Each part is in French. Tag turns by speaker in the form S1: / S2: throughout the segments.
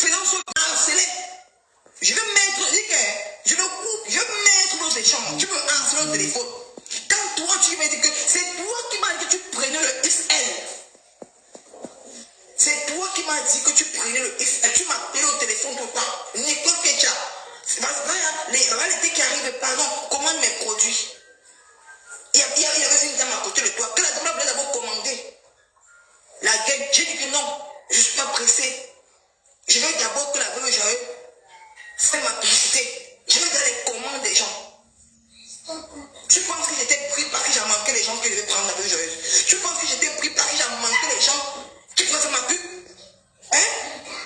S1: faisant ce harceler. Je vais mettre, je le coupe, je vais mettre nos échanges. Tu me harceler au téléphone. Quand toi, tu me dis que c'est toi qui m'as dit que tu prenais le XL. C'est toi qui m'as dit que tu prenais le XL. Tu m'as appelé au téléphone tout le temps. Nicole Ketcha. Les qui arrivent, pardon, commande mes produits. Il y avait une dame à côté de toi. Que la dame voulait d'abord commander. La gueule, j'ai dit que non, je ne suis pas pressé. Je veux d'abord que la veuve Joyeuse fasse ma publicité. Je veux dans les commandes des gens. Tu penses que j'étais pris parce que j'ai manqué les gens qui devaient prendre la veuve Joyeuse? Tu penses que j'étais pris parce que j'ai manqué les gens qui faisaient ma pub? Hein?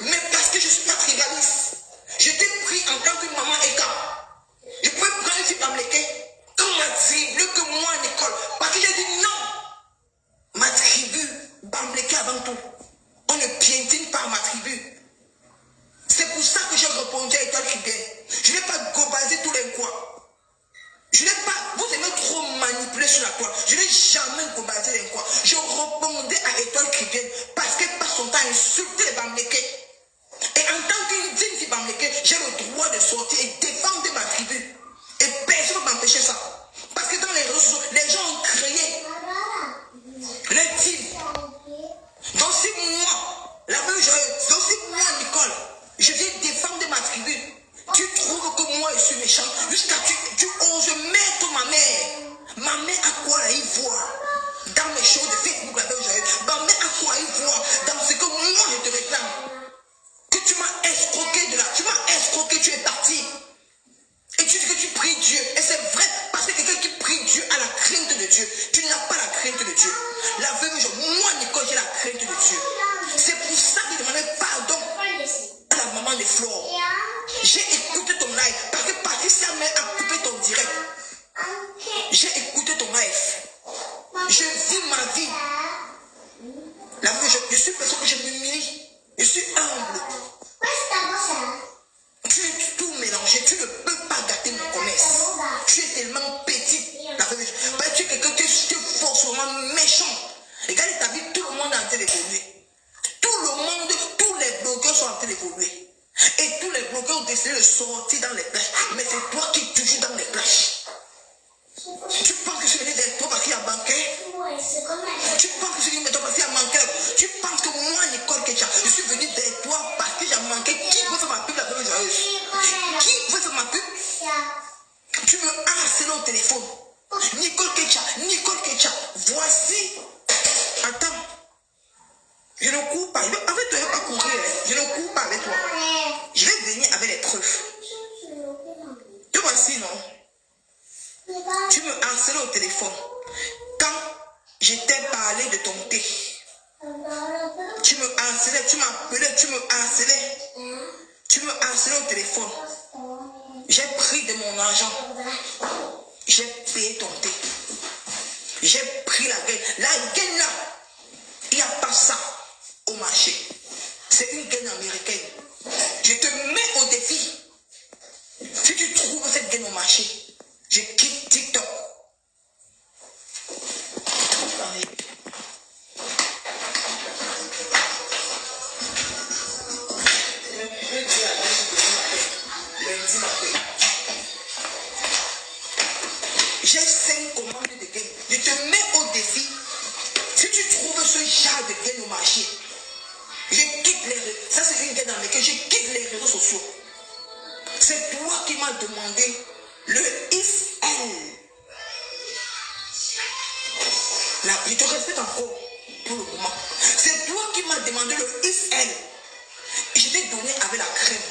S1: Mais parce que je ne suis pas tribaliste. J'étais pris en tant que maman Eka. Je pouvais prendre une fille Bamléké. Quand ma tribu, que moi, Nicole. Parce que j'ai dit non. Ma tribu, Bamléké avant tout. On ne piétine pas ma tribu. C'est pour ça que j'ai répondu à Étoile Cubaine. Je n'ai pas globalisé tous les coins. Je n'ai pas, vous aimez trop manipuler sur la toile. Je n'ai jamais globalisé les coins. Je répondais à Étoile Cubaine parce qu'elle passe son temps à insulter les Bamlékés. Et en tant qu'une digne fille Bamléké, j'ai le droit de sortir et défendre ma tribu. Et personne ne peut m'empêcher ça. Parce que dans les réseaux sociaux, les gens ont créé les teams. Donc si moi, la veuve Joyeuse, donc si moi, Nicole, je viens défendre ma tribu, tu trouves que moi je suis méchant, jusqu'à tu oses mettre ma mère. Ma mère à quoi elle voit dans mes choses de Facebook, la veuve Joyeuse. Ma mère à quoi elle voit dans ce que moi je te réclame. Que tu m'as escroqué de là, tu m'as escroqué, tu es parti. Et tu dis que tu pries Dieu. Et c'est vrai, parce que quelqu'un qui prie Dieu a la crainte de Dieu. Tu n'as pas la crainte de Dieu. La veuve Joyeuse, moi Nicole, j'ai la crainte de Dieu. C'est pour ça que je demandais pardon à la maman de Flore. J'ai écouté ton live. Parce que Patricia a coupé ton direct. J'ai écouté ton live. Je vis ma vie. La veuve Joyeuse, je suis personne que je m'humilie. Je suis humble. Tu es tout mélangé. Tu ne peux pas gâter mon commerce. Tu es tellement petite. La veuve Joyeuse. Tu es quelqu'un qui est forcément méchant. Regarde ta vie, tout le monde est en train d'évoluer. Tout le monde, tous les blogueurs sont en train d'évoluer. Et tous les blogueurs ont décidé de sortir dans les plages. Mais c'est toi qui es toujours dans les plages. Tu penses que je suis venu d'être toi parce qu'il y a banquet? Tu penses que je suis venu d'être toi parce qu'il y a manqué? Tu penses que moi, Nicole Ketcha, je suis venu d'être toi parce que j'ai manqué? Qui veut faire ma pub, la veuve Joyeuse? Qui veut faire ma pub? Tu me harcèles au téléphone. Nicole Ketcha, voici. Attends. Je ne cours pas. En fait, tu ne veux pas courir. Je ne cours pas avec toi. Je vais venir avec les preuves. Te voici, non? Tu me harcelais au téléphone. Quand je t'ai parlé de ton thé, tu me harcelais, tu m'appelais, tu me harcelais. Tu me harcelais au téléphone. J'ai pris de mon argent. J'ai payé ton thé. J'ai pris la gaine. La gaine là, il n'y a pas ça au marché. C'est une gaine américaine. Je te mets au défi. Si tu trouves cette gaine au marché, je quitte TikTok. J'ai 5 commandes de gaine. Je te mets au défi. Si tu trouves ce genre de gaine au marché, je quitte les réseaux. Ça, c'est une gaine américaine. Je quitte les réseaux sociaux. C'est toi qui m'as demandé le XL. Là, je te respecte encore pour le moment. C'est toi qui m'as demandé le XL. Et je t'ai donné avec la crème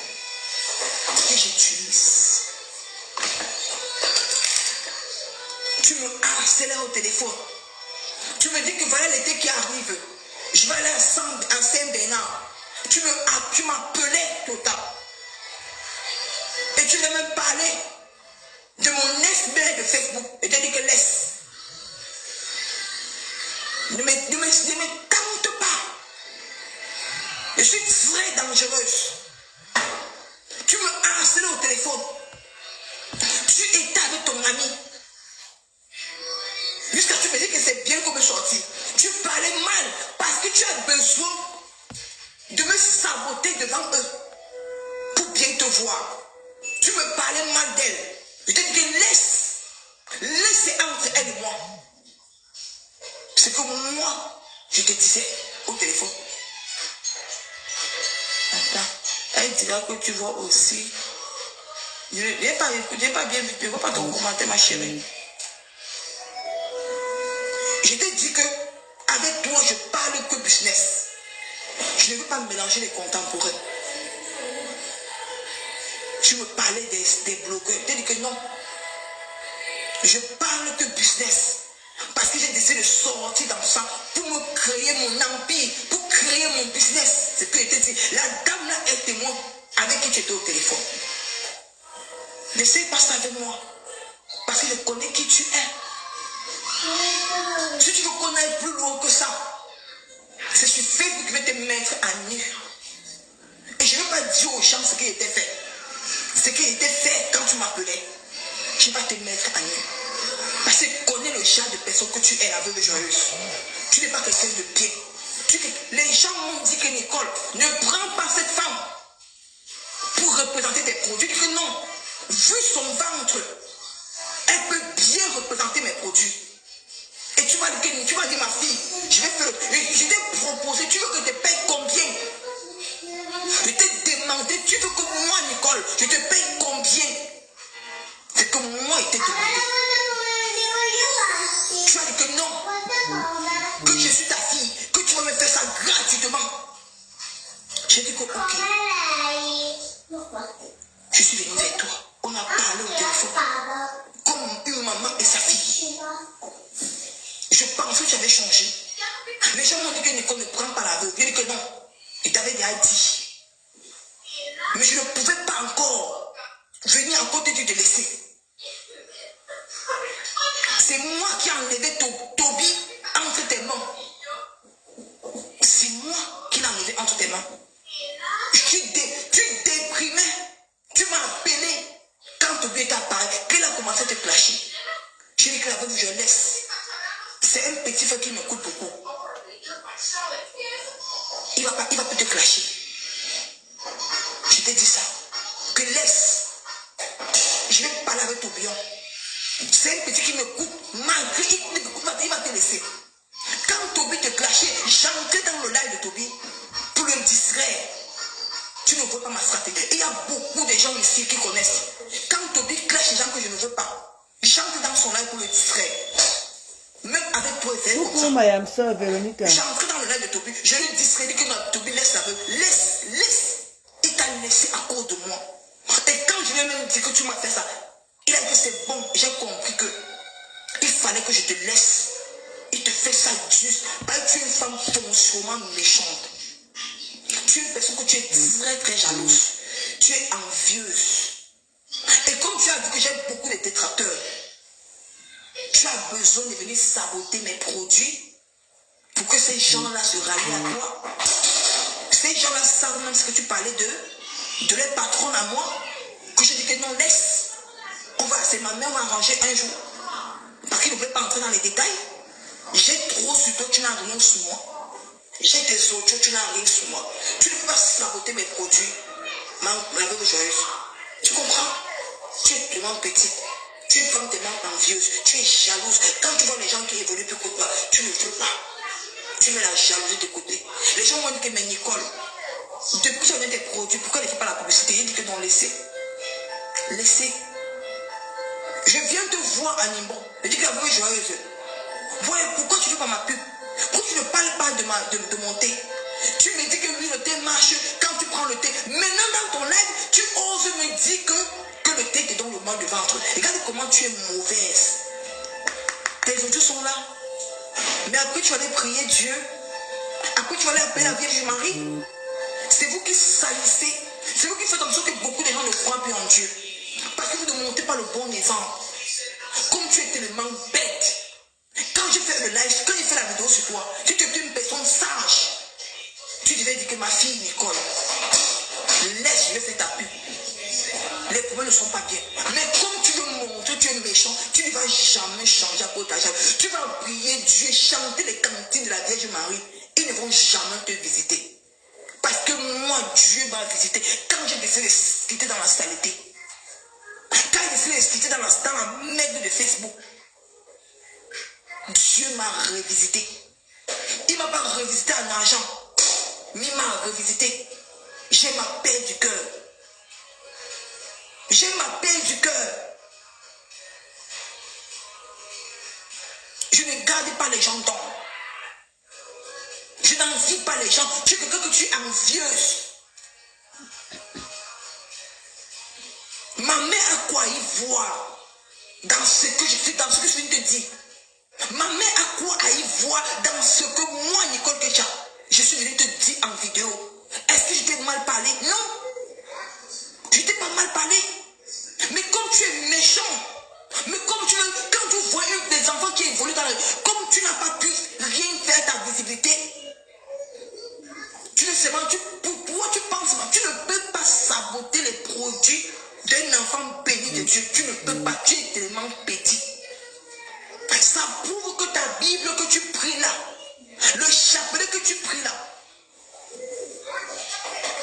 S1: que j'utilise. Tu me harcelais au téléphone. Tu me dis que voilà l'été qui arrive. Je vais aller à Saint-Bernard. Tu m'appelais total. Et tu veux même parler de mon ex-mère de Facebook. Et tu as dit que laisse. Ne me tente pas. Je suis très dangereuse. Tu me harcelais au téléphone. Tu étais avec ton ami. Jusqu'à tu me dis que c'est bien qu'on me sortir. Tu parlais mal parce que tu as besoin de me saboter devant eux. te voir. Tu me parlais mal d'elle. Je t'ai dit que laisse entre elle et moi. C'est que moi, je te disais au téléphone. Attends, elle dira que tu vois aussi. Je n'ai pas bien vu, je ne vois pas ton commentaire, ma chérie. Je t'ai dit que avec toi, je parle que business. Je ne veux pas mélanger les contemporains. Tu me parlais des blogueurs. Je t'ai dit que non. Je parle que business. Parce que j'ai décidé de sortir dans ça pour me créer mon empire, pour créer mon business. C'est ce que je t'ai dit. La dame là est témoin avec qui tu étais au téléphone. N'essaie pas ça avec moi. Parce que je connais qui tu es. Si tu veux connaître plus loin que ça, c'est sur Facebook que je vais te mettre à nu. Et je ne vais pas dire aux gens ce qui était fait. Ce qui était fait quand tu m'appelais. Je vais te mettre à nu. Parce que je connais le genre de personne que tu es, la veuve joyeuse. Tu n'es pas quelqu'un de pied. Les gens m'ont dit que Nicole, ne prends pas cette femme pour représenter tes produits. Que non, vu son ventre, elle peut bien représenter mes produits. Et tu vas dire ma fille, je vais faire. Je t'ai proposé, tu veux que je te paye combien? Je t'ai demandé, tu veux que moi, Nicole, je te paye combien? C'est que moi, je t'ai demandé. Tu as dit que non, que je suis ta fille, que tu vas me faire ça gratuitement. J'ai dit que ok. Je suis venue vers toi. On a parlé au téléphone. Comme une maman et sa fille. Je pensais que j'avais changé. Les gens m'ont dit que Nicole ne prend pas l'aveugle. J'ai dit que non. Il t'avait déjà dit. Mais je ne pouvais pas encore venir encore te dire de laisser. C'est moi qui ai enlevé Toby entre tes mains. C'est moi qui l'ai enlevé entre tes mains. Tu déprimais. Tu m'as appelé quand Toby était apparu. Qu'il a commencé à te clasher. J'ai dit que la veuve, je laisse. C'est un petit frère qui m'écoute beaucoup. Il va plus te clasher. Je t'ai dit ça. Que laisse. Je vais parler avec Tobion. C'est un petit qui m'écoute. Malgré il m'écoute, il va te laisser. Quand Toby te clashait, j'entrais dans le live de Toby pour le distraire. Tu ne vois pas ma stratégie. Il y a beaucoup de gens ici qui connaissent. Quand Toby clash les gens que je ne veux pas, j'entre dans son live pour le distraire. Même avec toi, c'est comme ça.
S2: My soeur Véronica.
S1: J'entre dans le live de Toby, je lui distrais que non, Toby laisse la veuve. Laisse. Il t'a laissé à cause de moi. Et quand je lui ai même dit que tu m'as fait ça, il a dit que c'est bon. J'ai compris que il fallait que je te laisse. Il te fait ça juste. Parce que tu es une femme foncièrement méchante. Tu es une personne que tu es très très jalouse. Tu es envieuse. Et comme tu as dit que j'ai beaucoup de détracteurs, tu as besoin de venir saboter mes produits pour que ces gens-là se rallient à toi. Ces gens-là savent même ce que tu parlais de leur patronne à moi, que je dis que non, laisse. C'est ma mère m'a arrangé un jour. Parce qu'il ne voulait pas entrer dans les détails. J'ai trop sur toi, tu n'as rien sur moi. J'ai des autres, tu n'as rien sur moi. Tu ne peux pas saboter mes produits. La veuve joyeuse. Tu comprends? Tu es tellement petite. Tu es une femme tellement envieuse. Tu es jalouse. Quand tu vois les gens qui évoluent plus que toi, tu ne veux pas. Tu mets la jalousie de côté. Les gens m'ont dit que mais Nicole, depuis que tu as tes produits, pourquoi ne fais pas la publicité? Il dit que non, laissez. Laissez. Je viens te voir à Nimbo. Je dis que la veuve joyeuse. Ouais, pourquoi tu ne fais pas ma pub? Pourquoi tu ne parles pas de mon thé? Tu me dis que oui, le thé marche quand tu prends le thé. Maintenant, dans ton live, tu oses me dire que le thé te donne le mal de ventre. Regarde comment tu es mauvaise. Tes autres sont là. Mais après, tu allais prier Dieu. Après, tu allais appeler la Vierge Marie. C'est vous qui salissez. C'est vous qui faites en sorte que beaucoup de gens ne croient plus en Dieu. Parce que vous ne montez pas le bon exemple. Comme tu es tellement bête. Quand j'ai fait le live, quand j'ai fait la vidéo sur toi, tu étais une personne sage. Tu devais dire que ma fille Nicole, laisse, je vais faire ta pub. Les problèmes ne sont pas bien. Mais comme tu veux montrer que tu es méchant, tu ne vas jamais changer à cause de ta jambe. Tu vas prier Dieu, chanter les cantines de la Vierge Marie. Ils ne vont jamais te visiter. Parce que moi, Dieu m'a visité. Quand j'ai décidé de quitter dans la saleté, quand j'ai décidé de quitter dans la merde de Facebook, Dieu m'a revisité. Il ne m'a pas revisité en argent, mais il m'a revisité. J'ai ma paix du cœur. J'ai ma paix du cœur. Je ne garde pas les gens d'homme. Je n'envie pas les gens. Tu es quelqu'un que tu es envieuse. Ma mère a quoi y voir dans ce que je fais, dans ce que je viens de te dire. Ma mère a quoi à y voir dans ce que moi, Nicole Kecha, je suis venu te dire en vidéo. Est-ce que je t'ai mal parlé? Non. Je t'ai pas mal parlé. Mais comme tu es méchant, mais comme quand tu vois des enfants qui évoluent dans la... Comme tu n'as pas pu rien faire ta visibilité, tu ne sais pas, pourquoi tu penses, tu ne peux pas saboter les produits d'un enfant béni de Dieu. Tu ne peux pas, tu es tellement petit. Ça prouve que ta Bible que tu pries là, le chapelet que tu pries là,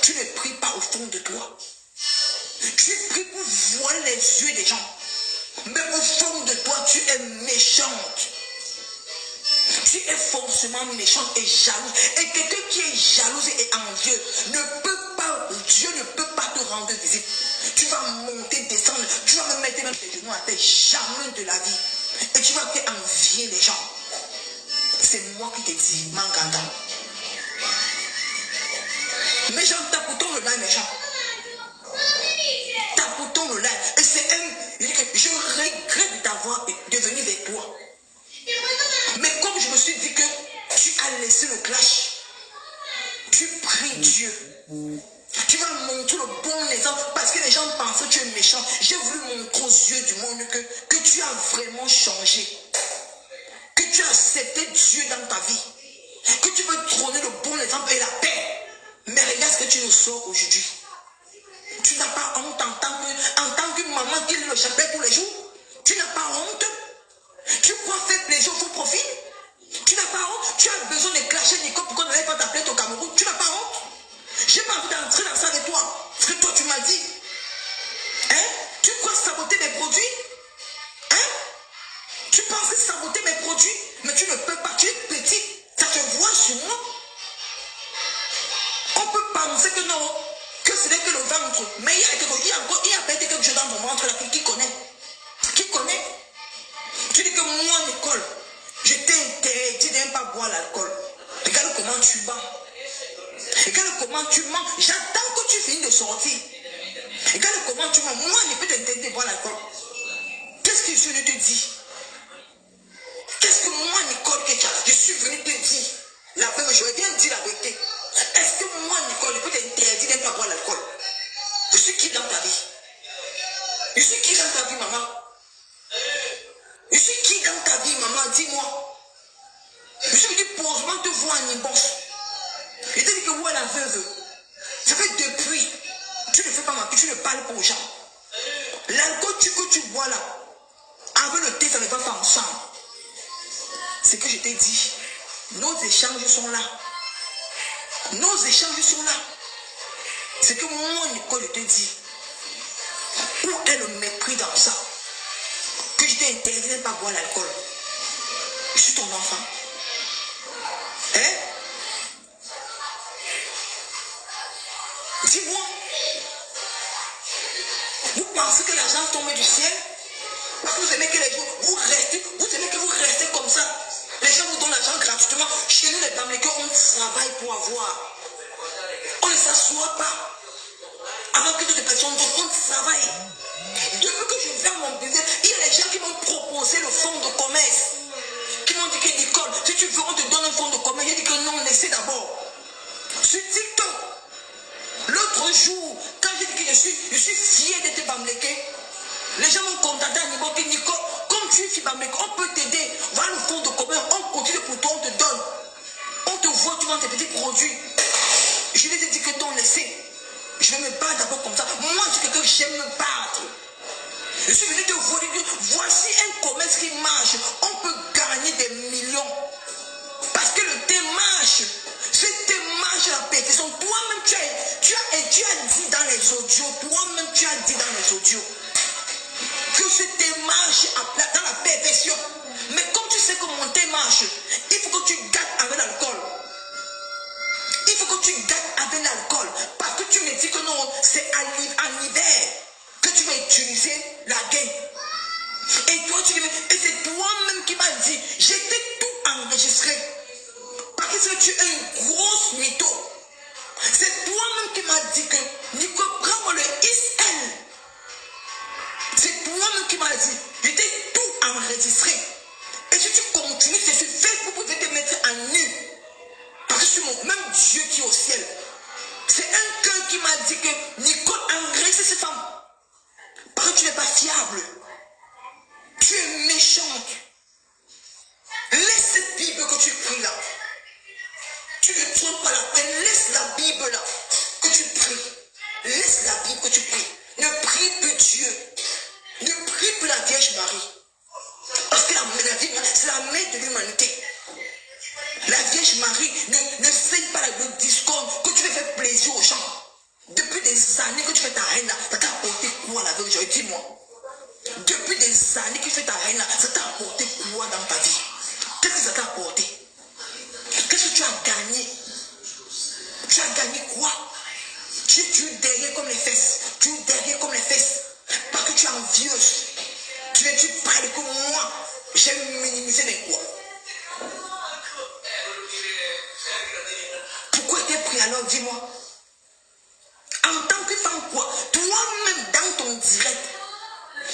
S1: tu ne pries pas au fond de toi. Tu pries pour voir les yeux des gens. Mais au fond de toi, tu es méchante. Tu es forcément méchante et jalouse. Et quelqu'un qui est jalouse et envieux ne peut pas, Dieu ne peut pas te rendre visite. Tu vas monter, descendre, tu vas me mettre même tes genoux à terre, jamais de la vie. Et tu vas faire envier les gens. C'est moi qui te dis, Manganda. Méchant, tapotons le live, méchant. Tapotons le live. Et c'est je regrette d'avoir devenu avec toi. Mais comme je me suis dit que tu as laissé le clash, tu pries Dieu. Tu vas montrer le bon exemple parce que les gens pensent que tu es méchant. J'ai voulu montrer aux yeux du monde que tu as vraiment changé. Que tu as accepté Dieu dans ta vie. Que tu veux trôner le bon exemple et la paix. Mais regarde ce que tu nous sors aujourd'hui. Tu n'as pas honte en tant que maman qui lit le chapelet tous les jours. Tu n'as pas honte. Tu crois faire plaisir au faux profil. Tu n'as pas honte. Tu as besoin de clasher Nico pour qu'on n'allait pas t'appeler au Cameroun. Tu n'as pas honte. J'ai pas envie d'entrer dans ça avec toi. Ce que toi tu m'as dit. Hein? Tu crois saboter mes produits? Hein? Tu penses que saboter mes produits? Mais tu ne peux pas. Tu es petit. Ça te voit sur moi. On peut penser que non. Que ce n'est que le ventre. Mais il y a pété quelque chose dans mon ventre là. Qui connaît? Qui connaît? Tu dis que moi, Nicole, je t'ai interdit de ne pas boire l'alcool. Regarde comment tu bats. Regarde comment tu mens. J'attends que tu finisses de sortir. Regarde comment tu mens. Moi, je peux t'interdire de boire l'alcool. Qu'est-ce que je te dis? Qu'est-ce que moi, Nicole Kecha, je suis venu te dire? La vérité, je vais bien dire la vérité. Est-ce que moi, Nicole, je peux t'interdire de ne pas boire l'alcool? Je suis qui dans ta vie? Je suis qui dans ta vie, maman? Je suis qui dans ta vie, maman? Dis-moi. Je suis venu posément te voir en imbox. Je t'ai dit que moi, la veuve, ça fait depuis, tu ne fais pas ma vie, tu ne parles pas aux gens. L'alcool que tu bois là, avec le thé, ça ne va pas ensemble. C'est que je t'ai dit, nos échanges sont là. Nos échanges sont là. C'est que moi, Nicole, je te dis, où est le mépris dans ça? Que je t'ai interdit de ne pas boire l'alcool. Je suis ton enfant. Hein? Dis-moi. Vous pensez que l'argent tombe du ciel? Parce que vous aimez que les gens, vous aimez que vous restez comme ça. Les gens vous donnent l'argent gratuitement. Chez nous, les Bamlékés, on travaille pour avoir. On ne s'assoit pas. Avant que toutes les personnes donnent, on travaille. Depuis que je viens mon business, il y a des gens qui m'ont proposé le fonds de commerce. Qui m'ont dit que Nicole, si tu veux, on te donne un fonds de commerce. J'ai dit que non, laissez d'abord. Sur TikTok, l'autre jour, quand j'ai dit que je suis fier d'être Bamléké, les gens m'ont contacté à niveau que Nicole, comme tu es fier Bamléké, on peut t'aider. Va le fonds de commerce, on continue pour toi, on te donne. On te voit, tu vends tes petits produits. Je lui ai dit que non, laissez. Je vais me battre d'abord comme ça. Moi, je suis quelqu'un que j'aime me battre. Je suis venu te voir, voici un commerce qui marche. On peut gagner des millions. Parce que le thé marche. Ce thé marche. marches à la perfection. Toi-même, tu as dit dans les audios, que c'était marche dans la perfection. Mais comme tu sais que monter marche, il faut que tu gâtes avec l'alcool. Il faut que tu gâtes avec l'alcool. Parce que tu me dis que non, c'est en hiver que tu vas utiliser la gaine. Et toi, et c'est toi-même qui m'as dit, j'étais tout enregistré. Parce que tu es une grosse mytho. C'est toi-même qui m'as dit que Nico, prends-moi le ISL. C'est toi-même qui m'as dit, j'étais tout enregistré. Et si tu continues, c'est sur Facebook pour te mettre en nu. Parce que c'est même Dieu qui est au ciel. C'est un cœur qui m'a dit que Nicole enregistre ces femmes. Parce que tu n'es pas fiable. Tu es méchante. Laisse cette Bible que tu pries là. Tu ne trouves pas la peine. Laisse la Bible là que tu pries. Laisse la Bible que tu pries. Ne prie plus Dieu. Ne prie plus la Vierge Marie. Parce que la Vierge, c'est la mère de l'humanité. La Vierge Marie ne sait pas le discours que tu veux faire plaisir aux gens. Depuis des années que tu fais ta reine là, ça t'a apporté quoi la Vierge? Dis-moi. Depuis des années que tu fais ta reine là, ça t'a apporté quoi dans ta vie? Qu'est-ce que ça t'a apporté? Qu'est-ce que tu as gagné? Tu as gagné quoi? Tu es derrière comme les fesses. Tu es derrière comme les fesses. Parce que tu es envieuse. Tu parles comme moi. J'ai minimisé les quoi? Pourquoi tu es pris alors? Dis-moi. En tant que femme quoi? Toi-même dans ton direct,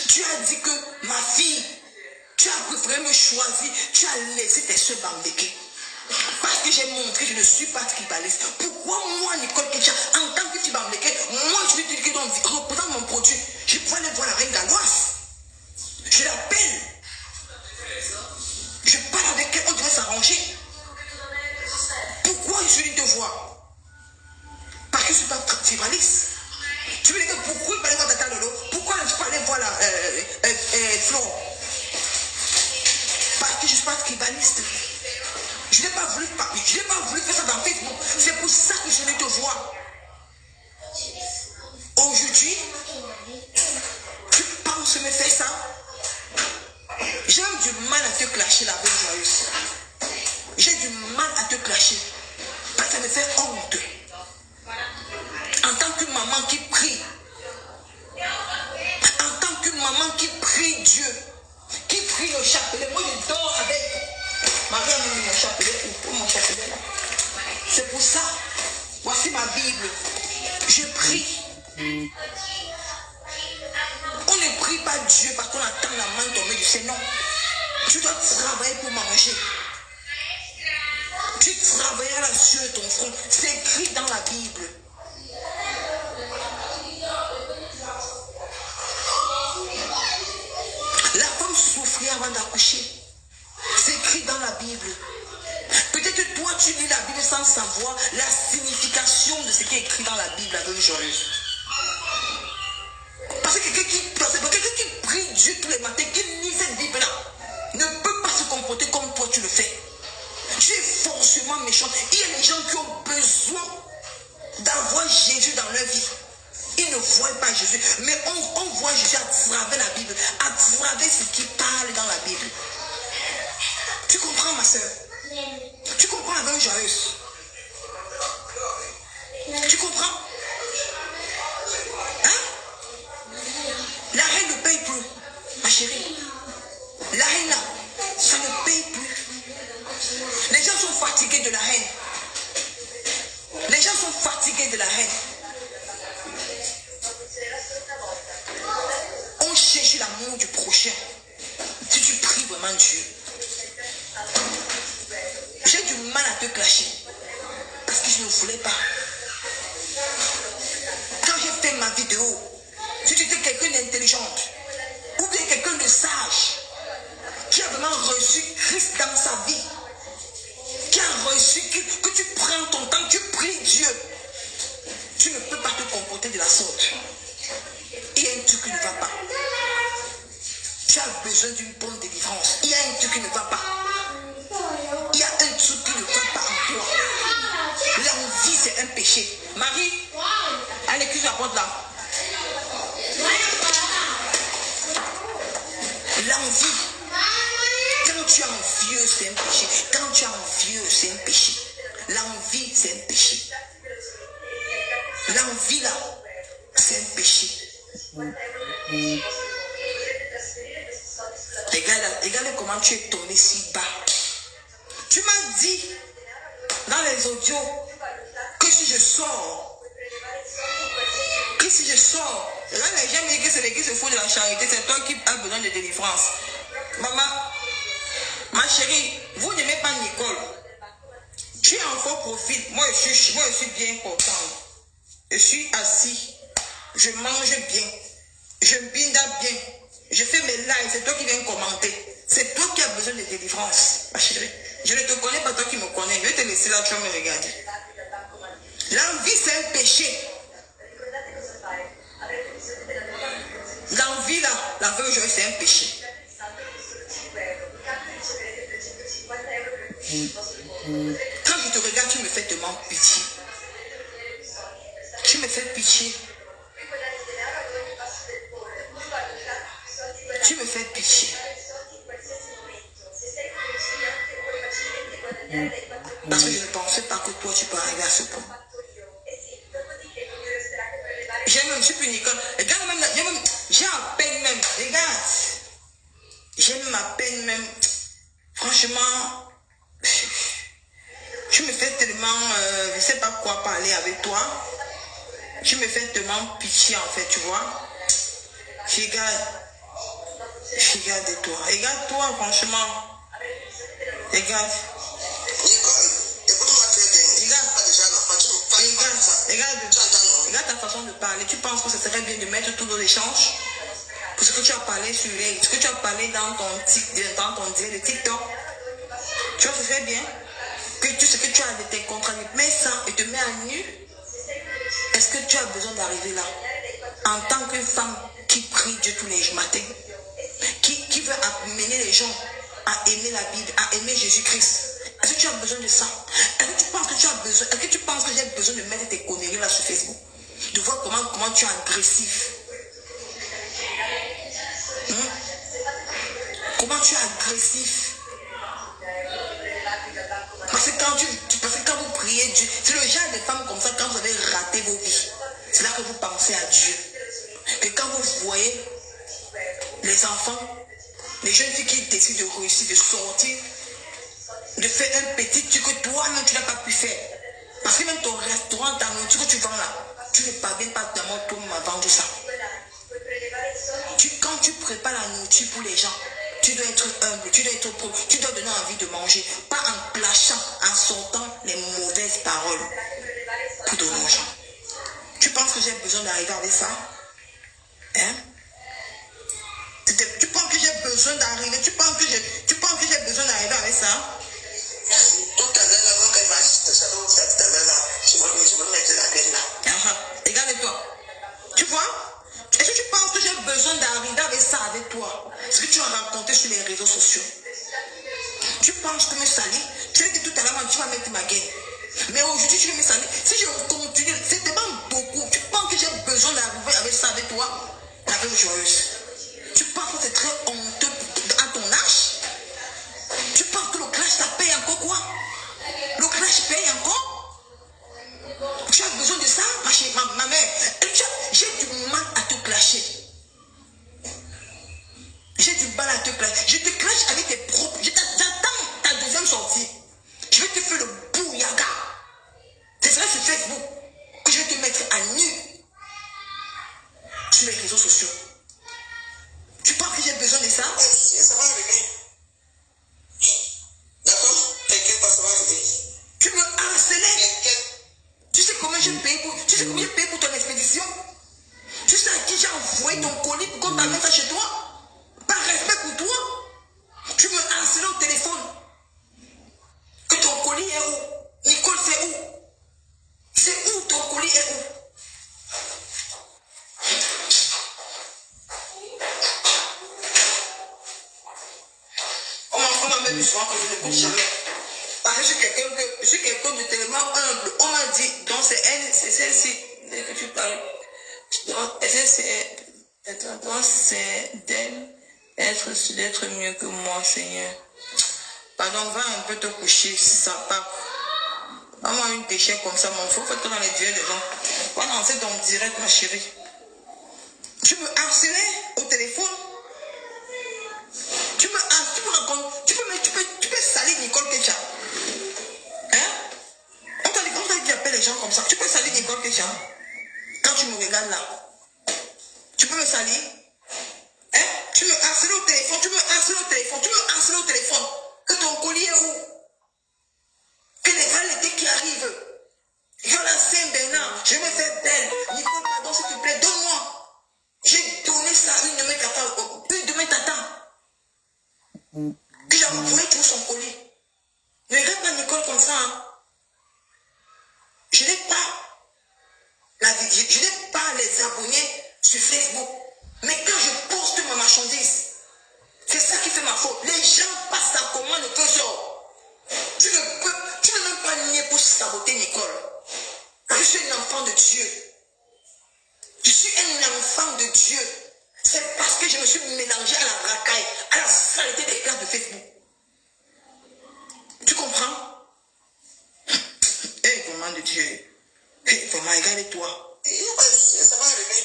S1: tu as dit que ma fille, tu as préféré me choisir, tu as laissé tes soeurs bambéquer. Parce que j'ai montré que je ne suis pas tribaliste. Pourquoi moi, Nicole Ketia, en tant que fille bambéquée, moi je vais te dire que représente mon produit, je peux aller voir la reine galloise. Je l'appelle. Je parle avec elle, on devrait s'arranger. Pourquoi je suis de voir? Parce que je ne suis pas tribaliste. Tu veux dire que pourquoi il fallait voir Tata Lolo? Pourquoi je peux aller voir la Flo? Parce que je ne suis pas tribaliste. Je n'ai pas voulu faire ça dans Facebook. C'est pour ça que je suis te voir. Aujourd'hui, tu penses me faire ça? J'ai même du mal à te clasher la veille joyeuse. J'ai du mal à te clasher. Parce que ça me fait honte. En tant que maman qui prie. En tant que maman qui prie Dieu. Qui prie le chapelet. Moi je dors avec. Marie a mis mon chapelet. Pour mon chapelet là. C'est pour ça. Voici ma Bible. Je prie. On ne prie pas Dieu parce qu'on attend la main tomber du ciel. Non. Tu dois travailler pour manger. Tu travailleras sur ton front. C'est écrit dans la Bible. La femme souffrit avant d'accoucher. C'est écrit dans la Bible. Peut-être que toi tu lis la Bible sans savoir la signification de ce qui est écrit dans la Bible, la Vierge joyeuse. Parce que quelqu'un qui prie Dieu tous les matins, qui lit cette Bible-là, ne peut pas se comporter comme toi tu le fais. Tu es forcément méchant. Il y a des gens qui ont besoin d'avoir Jésus dans leur vie. Ils ne voient pas Jésus, mais on voit Jésus à travers la Bible, à travers ce qui parle dans la Bible. Tu comprends, ma soeur? Tu comprends la Vierge joyeuse? Tu comprends? Hein? La reine ne paye plus, ma chérie. La reine là, ça ne paye plus. Les gens sont fatigués de la reine. Les gens sont fatigués de la reine. On cherche l'amour du prochain. Si tu pries vraiment Dieu. J'ai du mal à te clasher. Parce que je ne voulais pas. Quand j'ai fait ma vidéo, si tu étais quelqu'un d'intelligente, ou bien quelqu'un de sage, qui a vraiment reçu Christ dans sa vie, qui a reçu que tu prends ton temps, tu pries Dieu, tu ne peux pas te comporter de la sorte. Il y a un truc qui ne va pas. Tu as besoin d'une bonne délivrance. Il y a un truc qui ne va pas. Il y a un truc qui ne va pas en toi. L'envie un péché. Marie, allez, cuise la porte là. L'envie. Quand tu es envieux, c'est un péché. Quand tu es envieux, c'est un péché. L'envie, c'est un péché. L'envie là, c'est un péché. Regarde comment tu es tombé si bas. Tu m'as dit dans les audios que si je sors, là les gens me disent que c'est l'église se fout de la charité, c'est toi qui as besoin de délivrance. Maman, ma chérie, vous n'aimez pas Nicole. Tu es en faux profil. Moi je suis bien contente. Je suis assis. Je mange bien. Je binda bien. Je fais mes lives. C'est toi qui viens commenter. C'est toi qui as besoin de délivrance, ma chérie. Je ne te connais pas, toi qui me connais. Je vais te laisser là, tu vas me regarder. L'envie, c'est un péché. L'envie, là, la veille aujourd'hui, c'est un péché. Quand je te regarde, tu me fais tellement pitié. Tu me fais pitié. Tu me fais pitié. Parce que je ne pensais pas que toi, tu peux arriver à ce point. Je ne suis plus Nicole. Regarde même, j'ai à peine même. Regarde. J'aime ma peine même. Franchement, tu me fais tellement, je ne sais pas quoi parler avec toi. Tu me fais tellement pitié en fait, tu vois. Regarde toi. Regarde-toi, franchement. Regarde.
S2: Nicole, écoute-moi très bien.
S1: Regarde ta façon de parler. Tu penses que ce serait bien de mettre tout dans l'échange pour ce que tu as parlé sur ce que tu as parlé dans ton direct de TikTok. Tu vois, ce serait bien que ce que tu as de tes contrats, mets ça et te mets à nu. Est-ce que tu as besoin d'arriver là en tant que femme qui prie Dieu tous les matins, qui veut amener les gens à aimer la Bible, à aimer Jésus-Christ? Est-ce que tu as besoin de ça? Est-ce que tu penses que j'ai besoin de mettre tes conneries là sur Facebook? De voir comment tu es agressif. Comment tu es agressif? Parce que quand vous priez Dieu, c'est le genre de femmes comme ça, quand vous avez raté vos vies, c'est là que vous pensez à Dieu. Que quand vous voyez les enfants, les jeunes filles qui décident de réussir, de sortir, de faire un petit truc que toi-même tu n'as pas pu faire. Parce que même ton restaurant, ta nourriture que tu vends là, tu ne parviens pas tellement toi-même à vendre ça. Quand tu prépares la nourriture pour les gens, tu dois être humble, tu dois être propre, tu dois donner envie de manger, pas en clashant, en sortant les mauvaises paroles pour donner aux gens. Tu penses que j'ai besoin d'arriver avec ça? Hein? Tu penses que j'ai besoin d'arriver? Tu penses que j'ai besoin d'arriver avec ça?
S2: Tout à l'heure, avant qu'elle va tout à l'heure là, je vais mettre la peine là.
S1: Regarde-toi. Tu vois? Est-ce que tu penses que j'ai besoin d'arriver avec ça avec toi? Ce que tu as raconté sur les réseaux sociaux. Tu penses que me salir? Tu as dit tout à l'heure, tu vas mettre ma gaine. Mais aujourd'hui, tu veux me salir. Si je continue, c'est tellement beaucoup. Tu penses que j'ai besoin d'arriver avec ça avec toi? La vie joyeuse. Tu penses que c'est très honteux à ton âge? Tu penses que le clash, ça paye encore quoi? Le clash paye encore? Tu as besoin de ça, ma mère? J'ai du mal à te clasher. J'ai du mal à te clasher. Je te clash avec tes propres. J'attends ta deuxième sortie. Je vais te faire le bouillaga. C'est ça sur Facebook que je vais te mettre à nu sur les réseaux sociaux. Tu penses que j'ai besoin de ça?
S2: Ça va arriver. D'accord? T'inquiète pas, ça va arriver.
S1: Tu me harcelais. Tu sais combien j'ai payé pour ton expédition? Tu sais à qui j'ai envoyé ton colis pour qu'on t'amène ça chez toi? Par respect pour toi, tu me harcelais au téléphone. Que ton colis est où? Nicole, c'est où? C'est où ton colis est où? On m'a même souvent que je ne couche jamais. Parce que je suis quelqu'un de tellement humble. On m'a dit, donc c'est celle-ci que tu parles. Donc, c'est d'être mieux que moi, Seigneur. Pardon, va un peu te coucher, ça part. Maman, une déchet comme ça, mon frère, faut que dans les directs des gens. Va lancer ton direct, ma chérie. Tu me harcelais au téléphone. Tu peux salir Nicole Kecha. Hein? On t'a dit d'appeler les gens comme ça. Tu peux salir Nicole Kecha. Quand tu me regardes là. Tu peux me salir. Hein? Tu me harceles au téléphone. Que ton collier est où? Que les vrais qui arrivent. Voilà Saint-Bernard. Je me fais belle. Nicole, pardon, s'il te plaît, donne-moi. J'ai donné ça à une de mes tatas. Que j'ai envoyé tout son colis. Ne regarde pas Nicole comme ça. Hein. Je n'ai pas les abonnés sur Facebook. Mais quand je poste ma marchandise, c'est ça qui fait ma faute. Les gens passent à commande de sort. Tu ne peux même pas nier pour saboter Nicole. Je suis un enfant de Dieu. Je suis un enfant de Dieu. C'est parce que je me suis mélangé à la racaille, à la saleté des classes de Facebook. Tu comprends? Vraiment de Dieu. Vraiment, regarde-toi.
S2: Ça va arriver.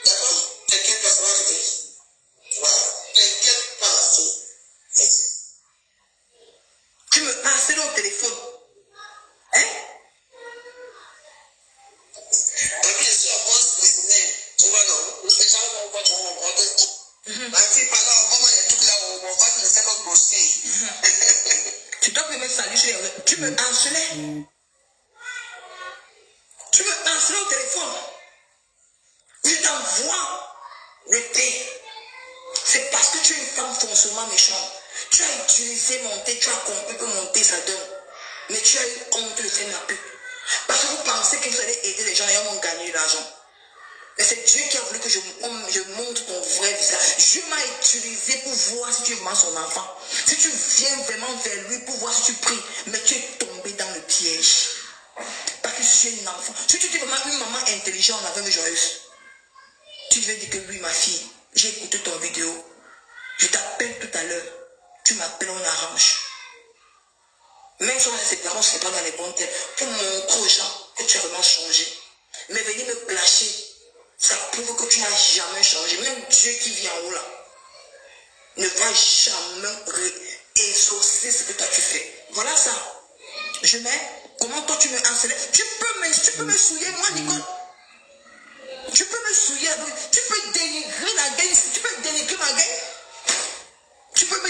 S2: D'accord? T'inquiète pas, ça va arriver. Voilà. T'inquiète pas, la fille.
S1: Tu me harcèles au téléphone. Hein?
S2: Depuis, je suis en bonne spécimen. Tu vois, non? Les gens vont voir mon ventre. Ma fille, pardon, vraiment, il y a tout là où mon ventre ne sait pas grossir.
S1: Tu dois me saluer sur les... Tu me harcelais. Tu me harcelais au téléphone. Je t'envoie le thé. C'est parce que tu es une femme foncément méchante. Tu as utilisé mon thé, tu as compris que mon thé ça donne. Mais tu as eu honte de faire ma pub. Parce que vous pensez que vous allez aider les gens et ils vont gagner de l'argent. Mais c'est Dieu qui a voulu que je montre ton vrai visage. Dieu m'a utilisé pour voir si tu es vraiment son enfant. Si tu viens vraiment vers lui pour voir si tu pries. Mais tu es tombé dans le piège. Parce que je suis un enfant. Si tu es vraiment une maman intelligente, avec joyeuse, tu devais dire que oui, ma fille, j'ai écouté ton vidéo. Je t'appelle tout à l'heure. Tu m'appelles, on arrange. Même si on a ses parents, ce n'est pas dans les bons termes. Pour montrer aux gens que tu as vraiment changé. Mais venir me clasher, ça prouve que tu n'as jamais changé. Même Dieu qui vit en haut là ne va jamais exaucer ce que toi tu fais. Voilà ça. Je mets. Comment toi tu me harcelais? Tu peux me souiller, moi, Nicole. Tu peux me souiller. Tu peux dénigrer la gagne. Tu peux dénigrer ma gagne. Tu peux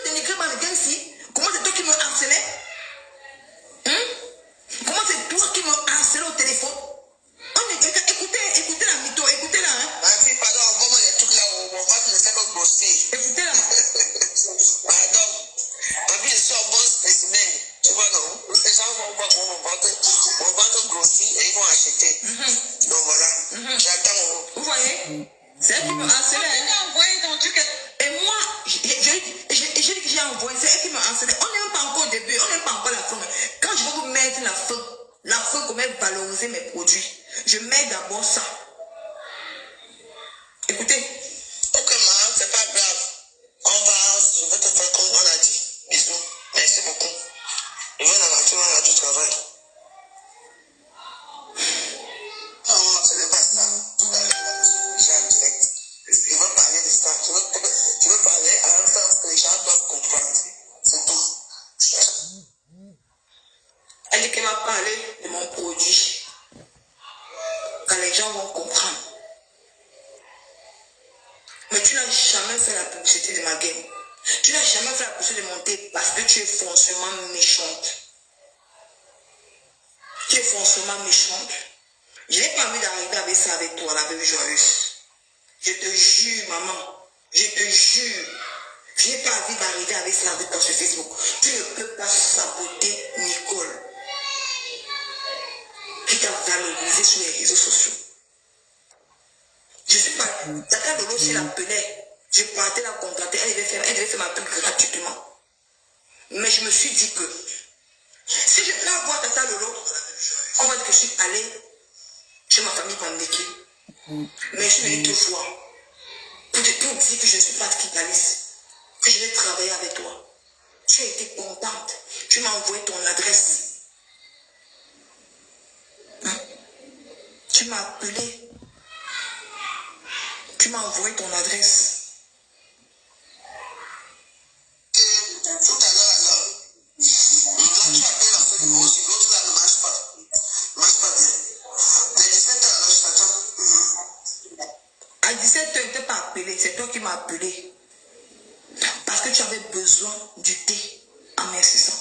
S1: dénigrer ma gagne si. Comment c'est toi qui me harcelais? Hein? Comment c'est toi qui me harcelais au téléphone? Écoutez la mytho, écoutez-la. Hein?
S2: Ma fille, pardon, vraiment, il y a tout là où mon ventre ne sait pas grossir.
S1: Écoutez-la.
S2: Pardon. Ma fille, je suis en bon spécimen. Tu vois, non? Les gens vont voir mon ventre grossit et ils vont acheter. Donc voilà. J'attends.
S1: Vous voyez? C'est elle qui me harcelait. Et moi, j'ai dit que j'ai envoyé. C'est elle qui me harcelait. On n'est même pas encore au début. On n'est pas encore à la fin. Quand je vais vous mettre la fin, comment valoriser mes produits, je mets d'abord ça. Écoutez.
S2: Ok, maman, c'est pas grave. Je vais te faire comme on a dit. Bisous. Merci beaucoup. Je vais dans la nature, on a du travail. Non, ce n'est pas ça. Tout à l'heure, je suis en direct. Je veux parler de ça. Je veux parler à un sens que les gens doivent comprendre. C'est tout.
S1: Elle dit qu'elle m'a parlé de mon produit. Quand les gens vont comprendre. Mais tu n'as jamais fait la publicité de ma game. Tu n'as jamais fait la publicité de mon thé parce que tu es foncièrement méchante. Tu es foncièrement méchante. Je n'ai pas envie d'arriver avec ça avec toi, la bébé joyeuse. Je te jure, maman. Je te jure. Je n'ai pas envie d'arriver avec ça avec toi sur Facebook. Tu ne peux pas saboter Nicole. Qui t'a valorisé sur les réseaux sociaux. Je suis pas. Tata Lolo, si l'appelait, je partais la contacter. Elle devait faire ma pub gratuitement. Mais je me suis dit que si je peux avoir Tata Lolo, on va dire que je suis allée chez ma famille Bambeke. Mais je suis venue te voir pour te dire que je ne suis pas Kigalis, que je vais travailler avec toi. Tu as été contente. Tu m'as envoyé ton adresse. Tu m'as appelé. Tu m'as envoyé ton adresse.
S2: Tout à l'heure, alors, tu appelles dans ce numéro, si l'autre là ne marche pas. Ne marche pas bien. Dès 17h, alors je t'attends.
S1: À 17h, tu ne t'es pas appelé. C'est toi qui m'as appelé. Parce que tu avais besoin du thé en m'insistant.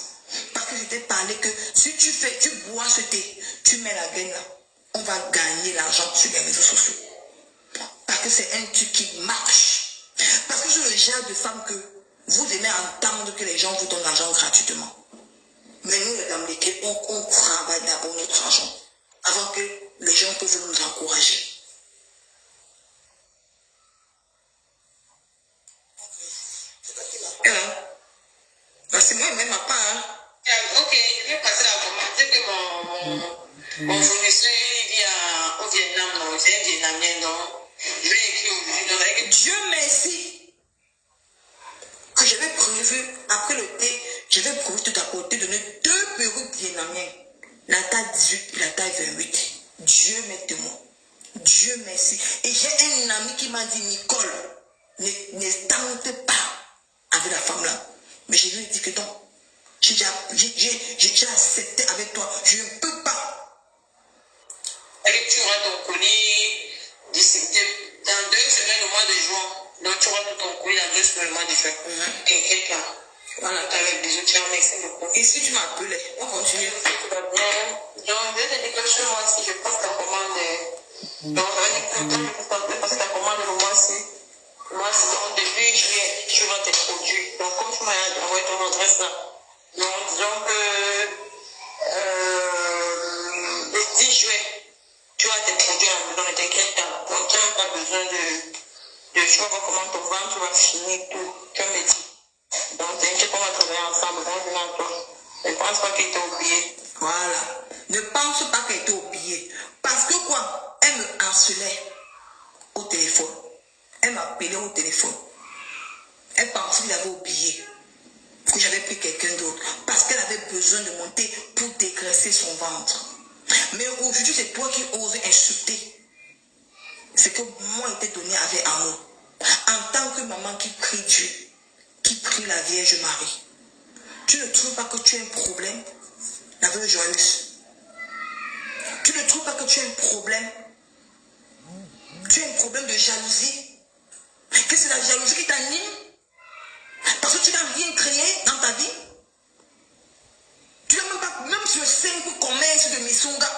S1: Parce que je t'ai parlé que si tu bois ce thé, tu mets la graine là, on va gagner l'argent sur les réseaux sociaux. Parce que c'est un truc qui marche. Parce que je suis le genre de femme que vous aimez entendre que les gens vous donnent l'argent gratuitement. Mais nous, les dames, on travaille d'abord notre argent avant que les gens peuvent nous encourager. C'est moi, même ma part. Hein.
S2: Ok, je vais passer la commande. C'est que mon fournisseur vit au Vietnam, non, c'est un Vietnamien, donc je vais écrire aujourd'hui.
S1: Dieu merci que j'avais prévu, après le thé, j'avais prévu tout apporter, donner 2 perruques vietnamiennes, la taille 18 et la taille 28. Dieu m'est témoin. Dieu merci. Et j'ai un ami qui m'a dit, Nicole, ne tente pas avec la femme là. Mais je lui ai dit que non. J'ai accepté avec toi. Je ne peux pas.
S2: Et tu auras ton colis dans 2 semaines au mois de juin. Donc tu auras tout ton colis dans 2 semaines au mois de juin. Et quelqu'un. Voilà, avec des outils, merci beaucoup.
S1: Et si tu m'appelais, on continue.
S2: Donc, je vais te dire que chez moi, si je passe ta commande, donc ça va dire que quand je peux passer ta commande le mois-ci, donc début juillet, tu vends tes produits. Donc, comme tu m'as envoyé ton adresse là, donc disons que le 10 juillet, tu as tes produits à la maison, ne t'inquiète pas. Donc, tu n'as pas besoin de tu vas voir comment ton ventre, tu vas finir tout, tu me dis. Donc, t'inquiète, on va travailler ensemble, bon, je viens à toi. Ne pense pas qu'il t'a oublié.
S1: Voilà. Ne pense pas qu'elle t'a oublié. Parce que quoi? Elle me harcelait au téléphone. Elle m'appelait au téléphone. Elle pensait qu'il avait oublié que j'avais pris quelqu'un d'autre. Parce qu'elle avait besoin de monter pour dégraisser son ventre. Mais aujourd'hui, c'est toi qui oses insulter ce que moi était donné avec amour. En tant que maman qui prie Dieu, qui prie la Vierge Marie. Tu ne trouves pas que tu as un problème, la veuve joyeuse? Tu ne trouves pas que tu as un problème? Tu as un problème de jalousie? Que c'est la jalousie qui t'anime? Parce que tu n'as rien créé dans ta vie? Tu n'as même pas, même sur le simple commerce de Missunga,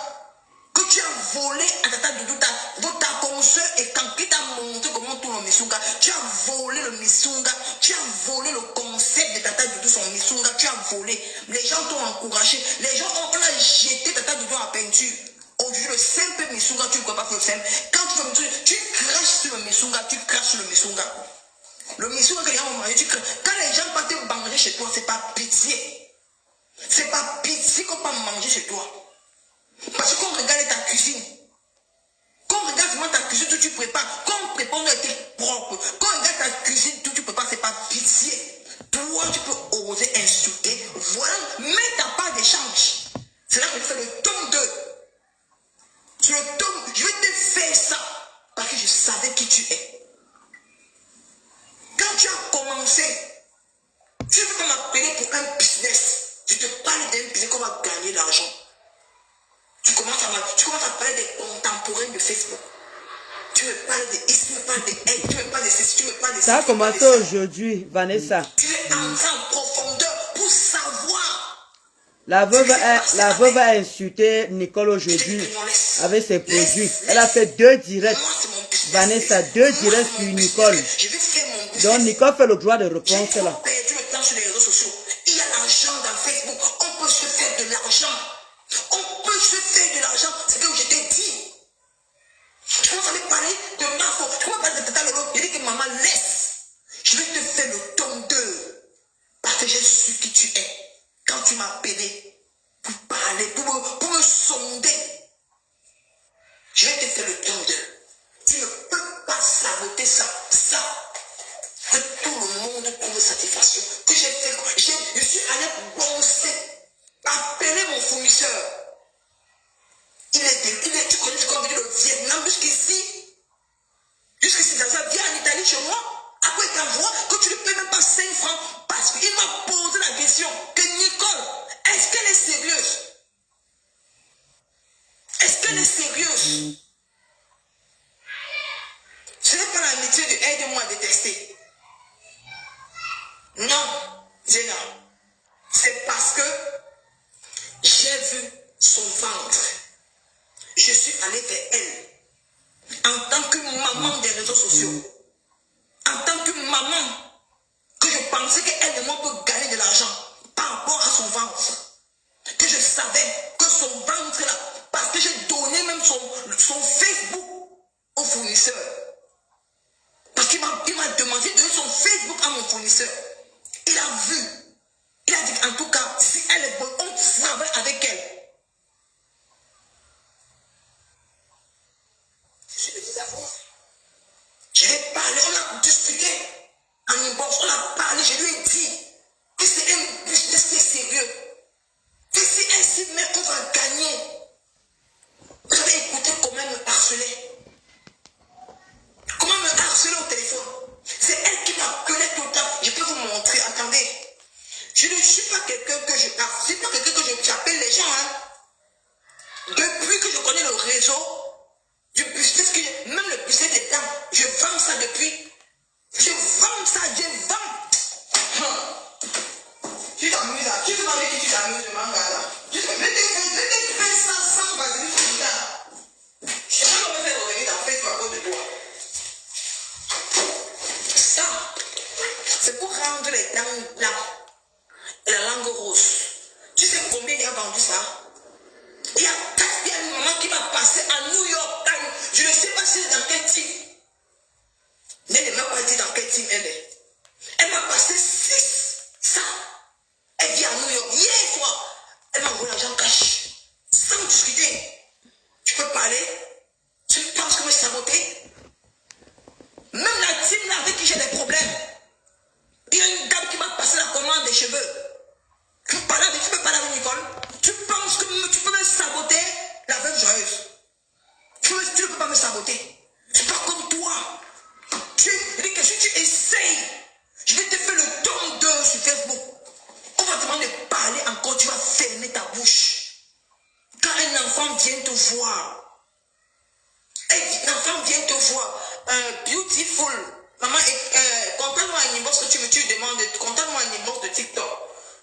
S1: que tu as volé à Tata Doudou, ta consoeur et quand qui t'a montré comment tourne le Missunga, tu as volé le Missunga, tu as volé le concept de Tata Doudou, son Missunga, tu as volé. Les gens t'ont encouragé, les gens ont jeté Tata Doudou en peinture. Aujourd'hui, le simple Missunga, tu ne peux pas faire le simple. Quand tu fais le truc, tu craches sur le Missunga, tu craches sur le Missunga. Le Missunga que les gens vont manger, tu craches. Quand les gens partent manger chez toi, c'est pas pitié. C'est pas pitié qu'on peut manger chez toi. Parce qu'on regarde ta cuisine. Quand on regarde vraiment ta cuisine, tout tu prépares. Quand on prépare, on a été propre. Quand on regarde ta cuisine, tout tu prépares, c'est pas pitié. Toi, tu peux oser insulter. Voilà, mets ta part d'échange. C'est là que je fais le tome 2. Sur le tome, je vais te faire ça. Parce que je savais qui tu es. Quand tu as commencé, tu veux m'appeler pour un business. Je te parle d'un business qu'on va gagner l'argent. Tu commences à parler des contemporains de Facebook. Tu me parles de X, tu me parles de L, tu me parles de ceci, tu me parles de ça.
S3: Ça a commencé aujourd'hui, Vanessa.
S1: Tu es entré en profondeur pour savoir.
S3: La veuve a insulté Nicole aujourd'hui avec ses produits. Elle a fait 2 directs. Vanessa, 2 directs sur Nicole. Donc Nicole fait le droit de réponse là.
S1: Tu me temps sur les réseaux sociaux. Il y a l'argent dans Facebook. On peut se faire de l'argent. On peut se faire de l'argent. C'est ce que je t'ai dit. Tu commences à me parler de ma faute. Tu vas parler de Tata Lolo. Je dis que maman laisse. Je vais te faire le tome 2. Parce que j'ai su qui tu es. Je vais te faire le temps d'eux. Tu ne peux pas saboter ça. Ça. Que tout le monde trouve satisfaction. Que j'ai fait. Je suis allé bosser. Appeler mon fournisseur. Tu connais comme le Vietnam jusqu'ici. Jusqu'ici, ça vient en Italie chez moi. Après, il t'envoie que tu ne payes même pas 5 francs. Parce qu'il m'a posé la question que Nicole, est-ce qu'elle est sérieuse? Est-ce qu'elle est sérieuse? Ce n'est pas l'amitié de aide-moi à détester. Non, Zéna. C'est parce que j'ai vu son ventre. Je suis allé vers elle. En tant que maman des réseaux sociaux. En tant que maman, que je pensais qu'elle et moi peut gagner de l'argent par rapport à son ventre. Que je savais que son ventre là, parce que j'ai donné même son Facebook au fournisseur. Parce qu'il m'a demandé de donner son Facebook à mon fournisseur. Il a vu. Il a dit en tout cas, si elle est bonne, on travaille avec elle. Je lui ai dit d'abord. Je lui ai parlé, on a discuté. En inbox, on a parlé, je lui ai dit que c'est un business qui est sérieux. Que si elle s'y met, on va gagner. Vous avez écouté comment elle me harcelait. Comment me harceler au téléphone. C'est elle qui m'appelait tout le temps. Je peux vous montrer, attendez. Je ne suis pas quelqu'un que je harcèle. C'est pas quelqu'un que j'appelle les gens. Hein. Depuis que je connais le réseau, du business, même le business des dames, je vends ça depuis. Je vends ça, je vends. Tu t'amuses là. Tu sais pas avec qui tu t'amuses, je m'en garde. Je te fais ça sans vaseline sur le temps. Je sais pas comment faire revenir dans Facebook à cause de toi. Ça, c'est pour rendre les dents blancs et la langue rose. Tu sais combien il a vendu ça? Il y a une maman qui m'a passé à New York. Je ne sais pas si c'est dans quel team. Mais elle ne m'a pas dit dans quel team elle est. Elle m'a passé 6. Ça. Elle vit à New York. Hier soir, elle m'a envoyé l'argent cash. Sans discuter. Tu peux parler? Tu penses que me saboter? Même la team là avec qui j'ai des problèmes. Il y a une dame qui m'a passé la commande des cheveux. Tu peux parler avec Nicole? Tu penses que tu peux me saboter la veuve joyeuse? Tu ne peux pas me saboter. C'est pas comme toi. Si tu essayes, je vais te faire le don d'eux sur Facebook. On va te demander de parler encore, tu vas fermer ta bouche. Quand un enfant vient te voir, un enfant vient te voir, beautiful, maman, contacte-moi un inbox que tu veux, tu demandes, contacte-moi un inbox de TikTok.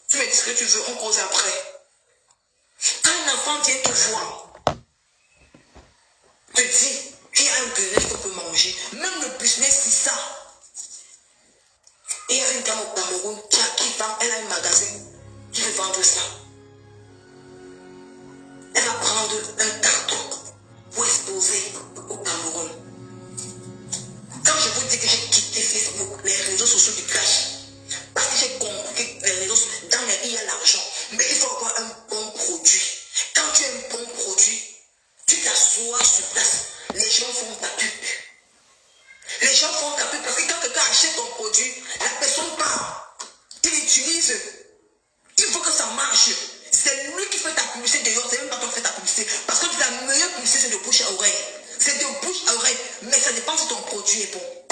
S1: Tu me dis ce que tu veux, on cause après. Quand un enfant vient te voir, te dit, il y a un business qu'on peut manger. Même le business, c'est ça. Et il y a une dame au Cameroun qui vend, elle a un magasin qui veut vendre ça. Elle va prendre un carton pour exposer au Cameroun. Quand je vous dis que j'ai quitté Facebook, les réseaux sociaux du cash, parce que j'ai compris que les réseaux sociaux, dans les il y a l'argent, mais il faut avoir un bon produit. Quand tu as un bon produit, tu t'assois sur place, les gens font ta pub. Les gens font ta pub parce que quand quelqu'un achète ton produit, la personne part, il l'utilise, il faut que ça marche. C'est lui qui fait ta publicité dehors, c'est même pas toi qui fais ta publicité. Parce que la meilleure publicité, c'est de bouche à oreille. C'est de bouche à oreille, mais ça dépend si ton produit est bon.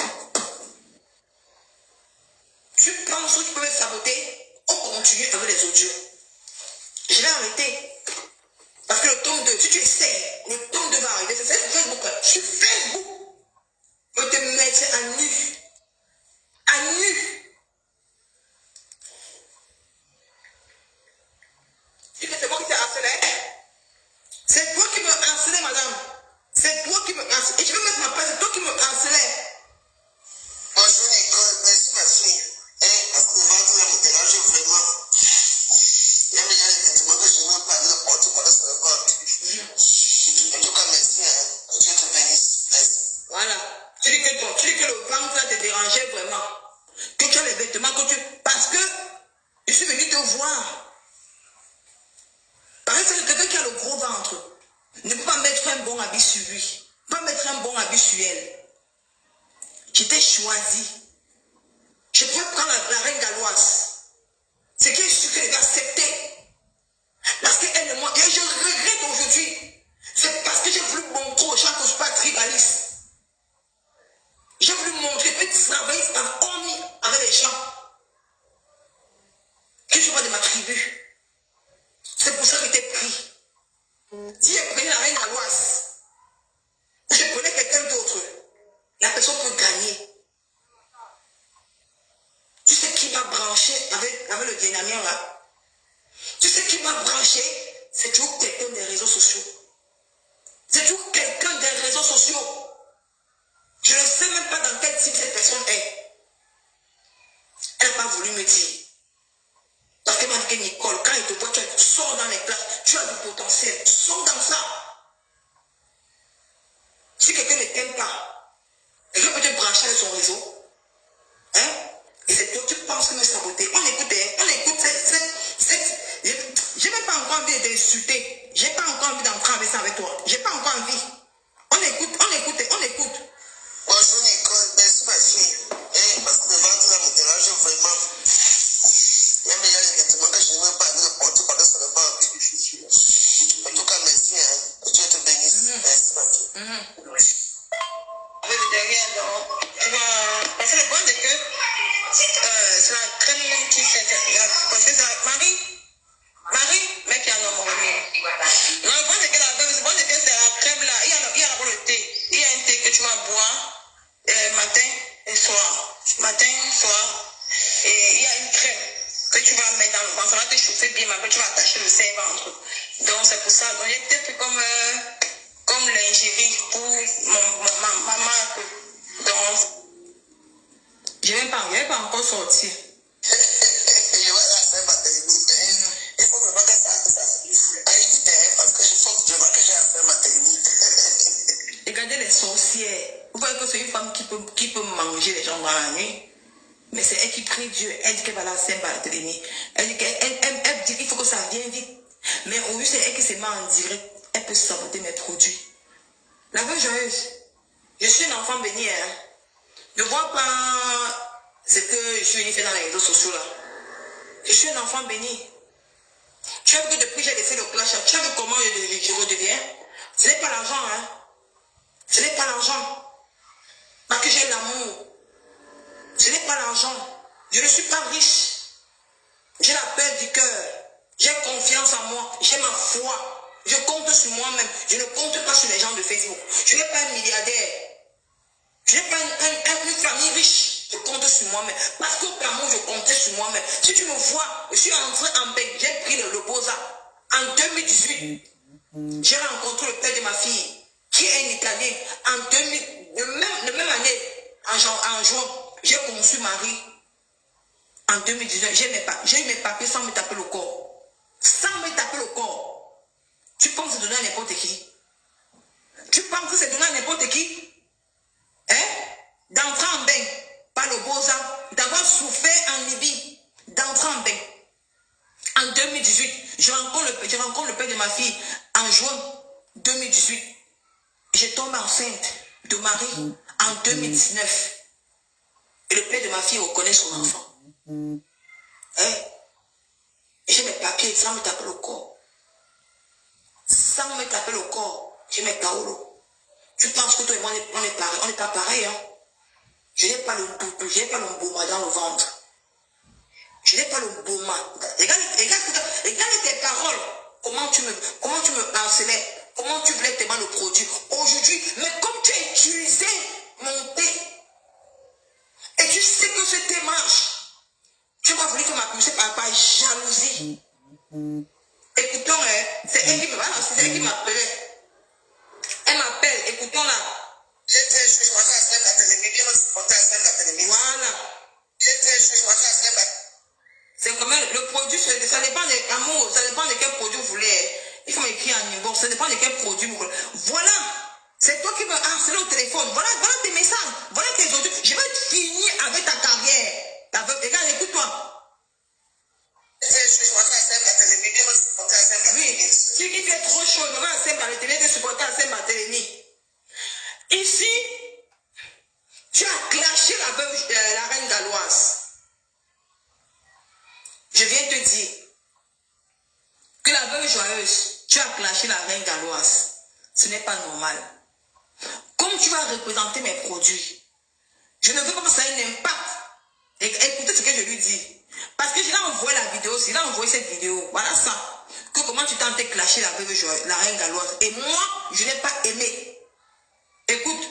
S1: Tu penses que tu peux me saboter? On continue avec les audios. Je vais arrêter. Parce que le tome 2, si tu essayes, le tome 2 va arriver. C'est Facebook. Sur Facebook, je vais te mettre à nu. À nu. C'est moi qui t'ai harcelé. C'est toi qui me harcelais, madame. C'est toi qui me harcelais. Et je vais mettre ma place, c'est toi qui me harcelais.
S2: Bonjour Nicole, merci ma fille. Parce que le ventre là me dérange vraiment. Il y a déjà des vêtements que je n'ai pas de n'importe quoi sur le ventre. En tout cas, merci. Que Dieu te bénisse. Merci.
S1: Voilà. Tu dis que le ventre là te dérangeait vraiment. Que tu as les vêtements que tu... Parce que je suis venu te voir. Parce que c'est quelqu'un qui a le gros ventre ne peut pas mettre un bon habit sur lui. habituel. J'étais choisi. Je pouvais prendre la reine galloise. C'est que je suis que les gars acceptaient. Parce qu'elle et moi, et je regrette aujourd'hui. C'est parce que j'ai voulu montrer aux gens que je ne suis pas tribaliste. J'ai voulu montrer que travailler avec les gens. Que je ne suis pas de ma tribu. C'est pour ça que j'étais pris. Si je prenais la reine galloise, je prenais quelqu'un d'autre, la personne peut gagner. Tu sais qui m'a branché avec le dynamique là? Tu sais qui m'a branché? C'est toujours quelqu'un des réseaux sociaux. C'est toujours quelqu'un des réseaux sociaux. Je ne sais même pas dans quel type cette personne est. Elle n'a pas voulu me dire. Parce qu'elle m'a dit que Nicole, quand il te voit, tu sors dans les classes, tu as du potentiel, sors dans ça. Si quelqu'un ne t'aime pas, quelqu'un peut te brancher avec son réseau. Hein? Et c'est toi, tu penses que me saboter. On écoute j'ai même pas encore envie d'insulter. J'ai pas encore envie d'entrer avec ça avec toi. J'ai pas encore envie. On écoute.
S2: Bonjour Nicole, merci ma fille. Parce que le ventre là me dérange vraiment. Il y a des vêtements que je n'ai même pas envie de porter pendant ce repas. En tout cas, merci. Que Dieu te bénisse. Merci ma fille. Derrière, donc, tu vas. Parce que le point c'est que c'est la crème qui fait. Parce que ça. Marie, mec, il y a un homme. Non, le point c'est que c'est la crème là. Il y a d'abord le thé. Il y a un thé que tu vas boire matin et soir. Matin, soir. Et il y a une crème que tu vas mettre dans le ventre. Ça va te chauffer bien, mais après tu vas attacher le sein ventre. Donc c'est pour ça. Donc il y a peut-être comme l'ingérie pour ma marque. Donc,
S1: Je n'ai pas encore sorti.
S2: Je vois la scène maternité. Il faut vraiment que ça aille parce que je vois que j'ai la scène maternité.
S1: Regardez les sorcières. Vous voyez que c'est une femme qui peut manger les gens dans la nuit. Mais c'est elle qui prie Dieu. Elle dit qu'elle va la Saint-Barthélemy. Elle dit qu'il faut que ça vienne vite. Mais au lieu, c'est elle qui se met en direct. Elle peut saboter mes produits. La vraie joyeuse. Je suis une enfant bénie. Hein. Ne vois pas ce que je suis venue faire dans les réseaux sociaux là. Je suis un enfant béni. Tu as vu que depuis que j'ai laissé le clash, tu as vu comment je redeviens? Ce n'est pas l'argent, hein. Ce n'est pas l'argent. Parce que j'ai l'amour. Ce n'est pas l'argent. Je ne suis pas riche. J'ai la paix du cœur. J'ai confiance en moi. J'ai ma foi. Je compte sur moi-même. Je ne compte pas sur les gens de Facebook. Je n'ai pas un milliardaire. Je n'ai pas une famille riche. Je compte sur moi-même. Parce qu'au Cameroun, je comptais sur moi-même. Si tu me vois, je suis entré en bec. J'ai pris le Beaux-Arts. En 2018, j'ai rencontré le père de ma fille, qui est un Italien. En 2000, la même année, en juin, j'ai conçu Marie. En 2019, j'ai eu mes papiers sans me taper le corps. Sans me taper le corps. Tu penses que c'est donné à n'importe qui? Tu penses que c'est donné à n'importe qui? Hein? D'entrer en bain par le Beaux-Arts, d'avoir souffert en Libye, d'entrer en bain. En 2018, je rencontre le père de ma fille en juin 2018. Je tombe enceinte de Marie en 2019. Et le père de ma fille reconnaît son enfant. Hein? J'ai mes papiers sans me taper le corps. Sans me taper le corps, j'ai mes kaolo. Tu penses que toi et moi, on est pareil? On n'est pas pareil, hein? Je n'ai pas le boubou, je n'ai pas le bouma dans le ventre. Je n'ai pas le bouma. Regarde tes paroles. Comment tu me harcelais? Comment tu voulais tellement le produit? Aujourd'hui, mais comme tu as utilisé mon thé, et tu sais que ce thé marche, tu m'as voulu faire ma poussée par jalousie. Écoutons, c'est elle qui me va, c'est elle qui m'appelait. Elle m'appelle, écoutons là. Voilà. C'est comme le produit, ça dépend de l'amour, ça dépend de quel produit vous voulez. Il faut m'écrire en niveau, ça dépend de quel produit vous voulez. Voilà. C'est toi qui me harceler au téléphone. Voilà tes messages. Voilà tes audios. Je vais finir avec ta carrière. Regarde, écoute-toi. Oui, si il fait trop chaud, il va à Saint-Barthélemy, te supporter à Saint-Barthélemy. Ici, tu as clashé la reine galloise. Je viens te dire que la veuve joyeuse, tu as clashé la reine galloise. Ce n'est pas normal. Comme tu vas représenter mes produits, je ne veux pas que ça ait un impact. Écoutez ce que je lui dis. Parce que je l'ai envoyé la vidéo, il a envoyé cette vidéo. Voilà ça. Que comment tu t'en t'es clashé la veuve joyeuse, la reine galloise. Et moi, je n'ai pas aimé. Écoute.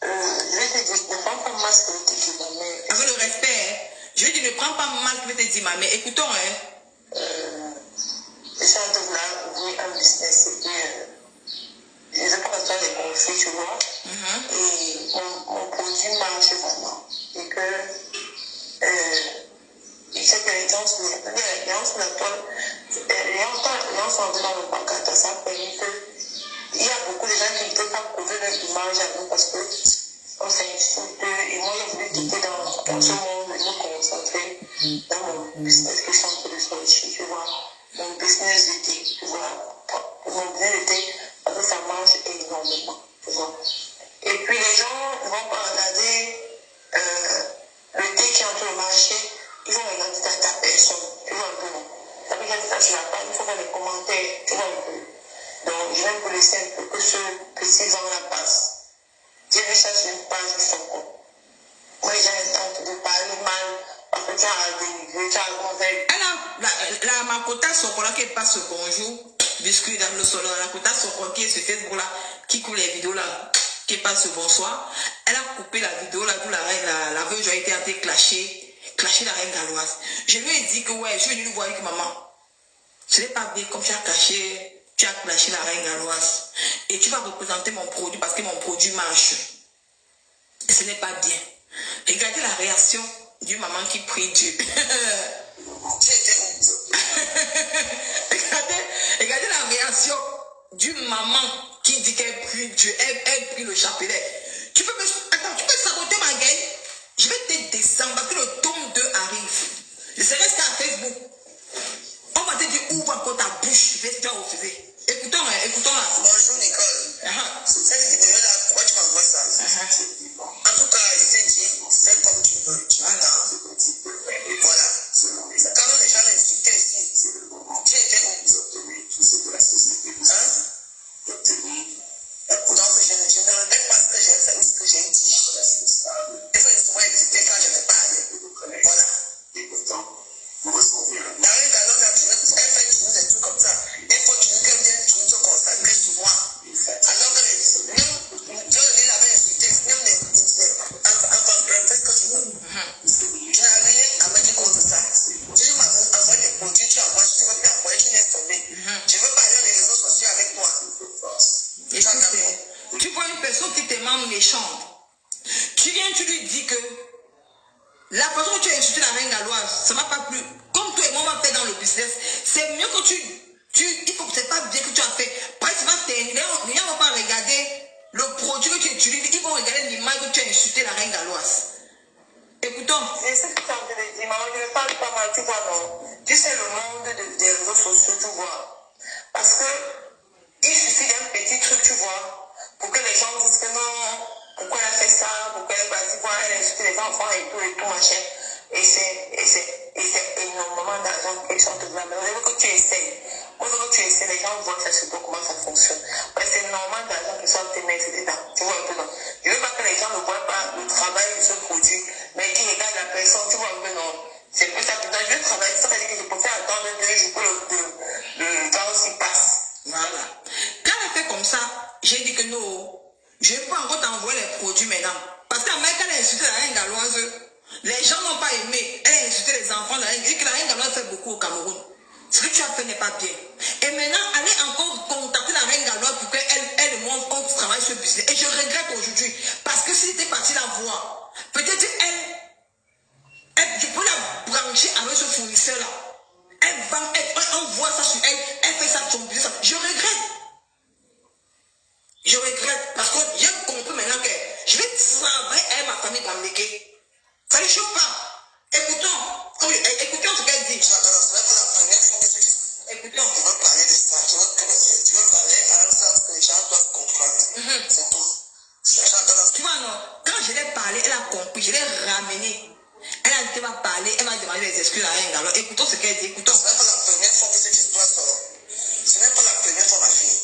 S2: Je vais te dire, ne prends pas mal ce que je te dis, ma mère.
S1: Avec le respect, hein. Je vais dire, ne prends pas mal ce que je te dis, ma mère. Écoutons, hein.
S2: Je suis en train de vouloir ouvrir un business et puis je ne sais pas quand les conflits, tu vois. Et mon produit marche vraiment. Et que il sait que les gens sur la toile, les gens sont venus dans le pancarte, ça a permis que il y a beaucoup de gens qui ne peuvent pas couvrir leur image à nous parce que on s'insulte. Et moi, j'ai voulu quitter dans ce monde et me concentrer dans mon business que je suis en train de sortir, tu vois. Mon business d'été, tu vois. Mon business d'été, parce que ça marche énormément, tu vois. Et puis les gens ne vont pas regarder le thé qui est en train de marcher, ils vont regarder ta personne, tu vois un peu, non. Ça veut dire que ça sur la page, il faut voir les commentaires, tu vois un peu. Donc, je vais vous laisser un peu que ce petit vent-là passe. J'ai vu ça sur une page de son compte. Moi, j'ai tenté de parler mal, parce que tu as dénigré, tu as gonflé.
S1: La Makota Sokola qui passe bonjour, biscuit dans le solo, la Makota Sokola qui est sur Facebook là, qui coule les vidéos là, qui passe bonsoir, elle a coupé la vidéo là, d'où la veuve joyeuse a été clasher la reine galloise. Je lui ai dit que ouais, je suis venue voir avec maman. Ce n'est pas bien comme tu as clashé la reine galloise. Et tu vas représenter mon produit parce que mon produit marche. Et ce n'est pas bien. Regardez la réaction d'une maman qui prie Dieu. regardez la réaction d'une maman qui dit qu'elle prie Dieu. Elle prie le chapelet. Tu peux saboter ma gueule. Je vais te descendre parce que le tome 2 arrive. Je serai resté à Facebook. On va te dire ouvre encore ta bouche. Je vais te refuser. Écoutons là.
S2: Bonjour Nicole. Cette vidéo-là, pourquoi tu m'envoies ça? En tout cas, je t'ai dit, c'est comme tu veux. Tu m'entends? Voilà. Quand les gens l'insultaient ici, tu étais où? Hein? Donc, je ne regrette pas ce que j'ai fait ou ce que j'ai dit. Il faut souvent hésiter quand je vais parler. Voilà. La reine Galloise a tourné, elle fait tourner des trucs comme ça. Il faut qu'elle vienne tourner se consacrer sur moi. Alors que même Dieu l'avait insulté, même les enfants, fais ce que tu veux. Tu n'as rien à me dire contre ça. Si tu m'as envoyé des produits, tu envoies, si tu veux plus envoyer, tu laisses tomber. Je veux parler des réseaux sociaux avec toi.
S1: Tu vois une personne qui te demande méchante. Tu viens, tu lui dis que la façon dont tu as insulté la reine galloise, ça ne m'a pas plu. Comme toi et moi, on va faire dans le business, c'est mieux que il faut que c'est pas bien que tu as fait. Par exemple, les gens ne vont pas regarder le produit que tu utilises, ils vont regarder l'image que tu as insulté la reine galloise. Écoutons.
S2: C'est ce que tu as envie de dire, maman, je ne parle pas mal, tu vois, non. Tu sais, le monde des réseaux sociaux, tu vois. Parce que il suffit d'un petit truc, tu vois, pour que les gens disent que non, pourquoi elle a fait ça, pourquoi elle va dire quoi, elle a insulté les enfants et tout, machin. Et c'est énormément d'argent qu'ils sont en train de faire. Mais vous que tu essayes. Moi, que tu essaies, les gens voient ça sur toi, comment ça fonctionne. Ouais, c'est énormément d'argent qu'ils sont en train de mettre dedans. Tu vois un peu, non. Je ne veux pas que les gens ne voient pas le travail de ce produit, mais qu'ils regardent la personne, tu vois un peu, non. C'est plus ça. Je vais travailler, ça veut dire que je peux faire attendre 2 jours pour le temps s'y passe.
S1: Voilà. Quand elle fait comme ça, j'ai dit que non, je ne vais pas encore t'envoyer les produits maintenant. Parce qu'en même quand elle a insulté la reine galloise, les gens n'ont pas aimé. Elle a insulté les enfants de la reine. Et que la reine galloise fait beaucoup au Cameroun. Ce que tu as fait n'est pas bien. Et maintenant, allez encore contacter la reine galloise pour qu'elle et moi, on travaille sur le business. Et je regrette aujourd'hui. Parce que si c'était parti la voir, peut-être je peux la brancher avec ce fournisseur-là. Elle vend, on voit ça sur elle, elle fait ça sur son business. Je regrette. Parce que j'ai compris maintenant que je vais travailler avec ma famille d'Amérique. Ça ne chauffe pas. Écoutons ce qu'elle dit.
S2: Non, ce n'est pas la première fois que tu...
S1: Écoutons.
S2: Je veux parler de ça. Je veux que C'est tout. J'entends.
S1: Tu vois, non, quand je l'ai parlé, elle a compris, je l'ai ramené. Elle a dit qu'elle va parler, elle m'a demandé des excuses à rien. Alors écoutons ce qu'elle dit, écoutons.
S2: Ce n'est pas la première fois que cette histoire sort. Ce n'est pas la première fois, ma fille.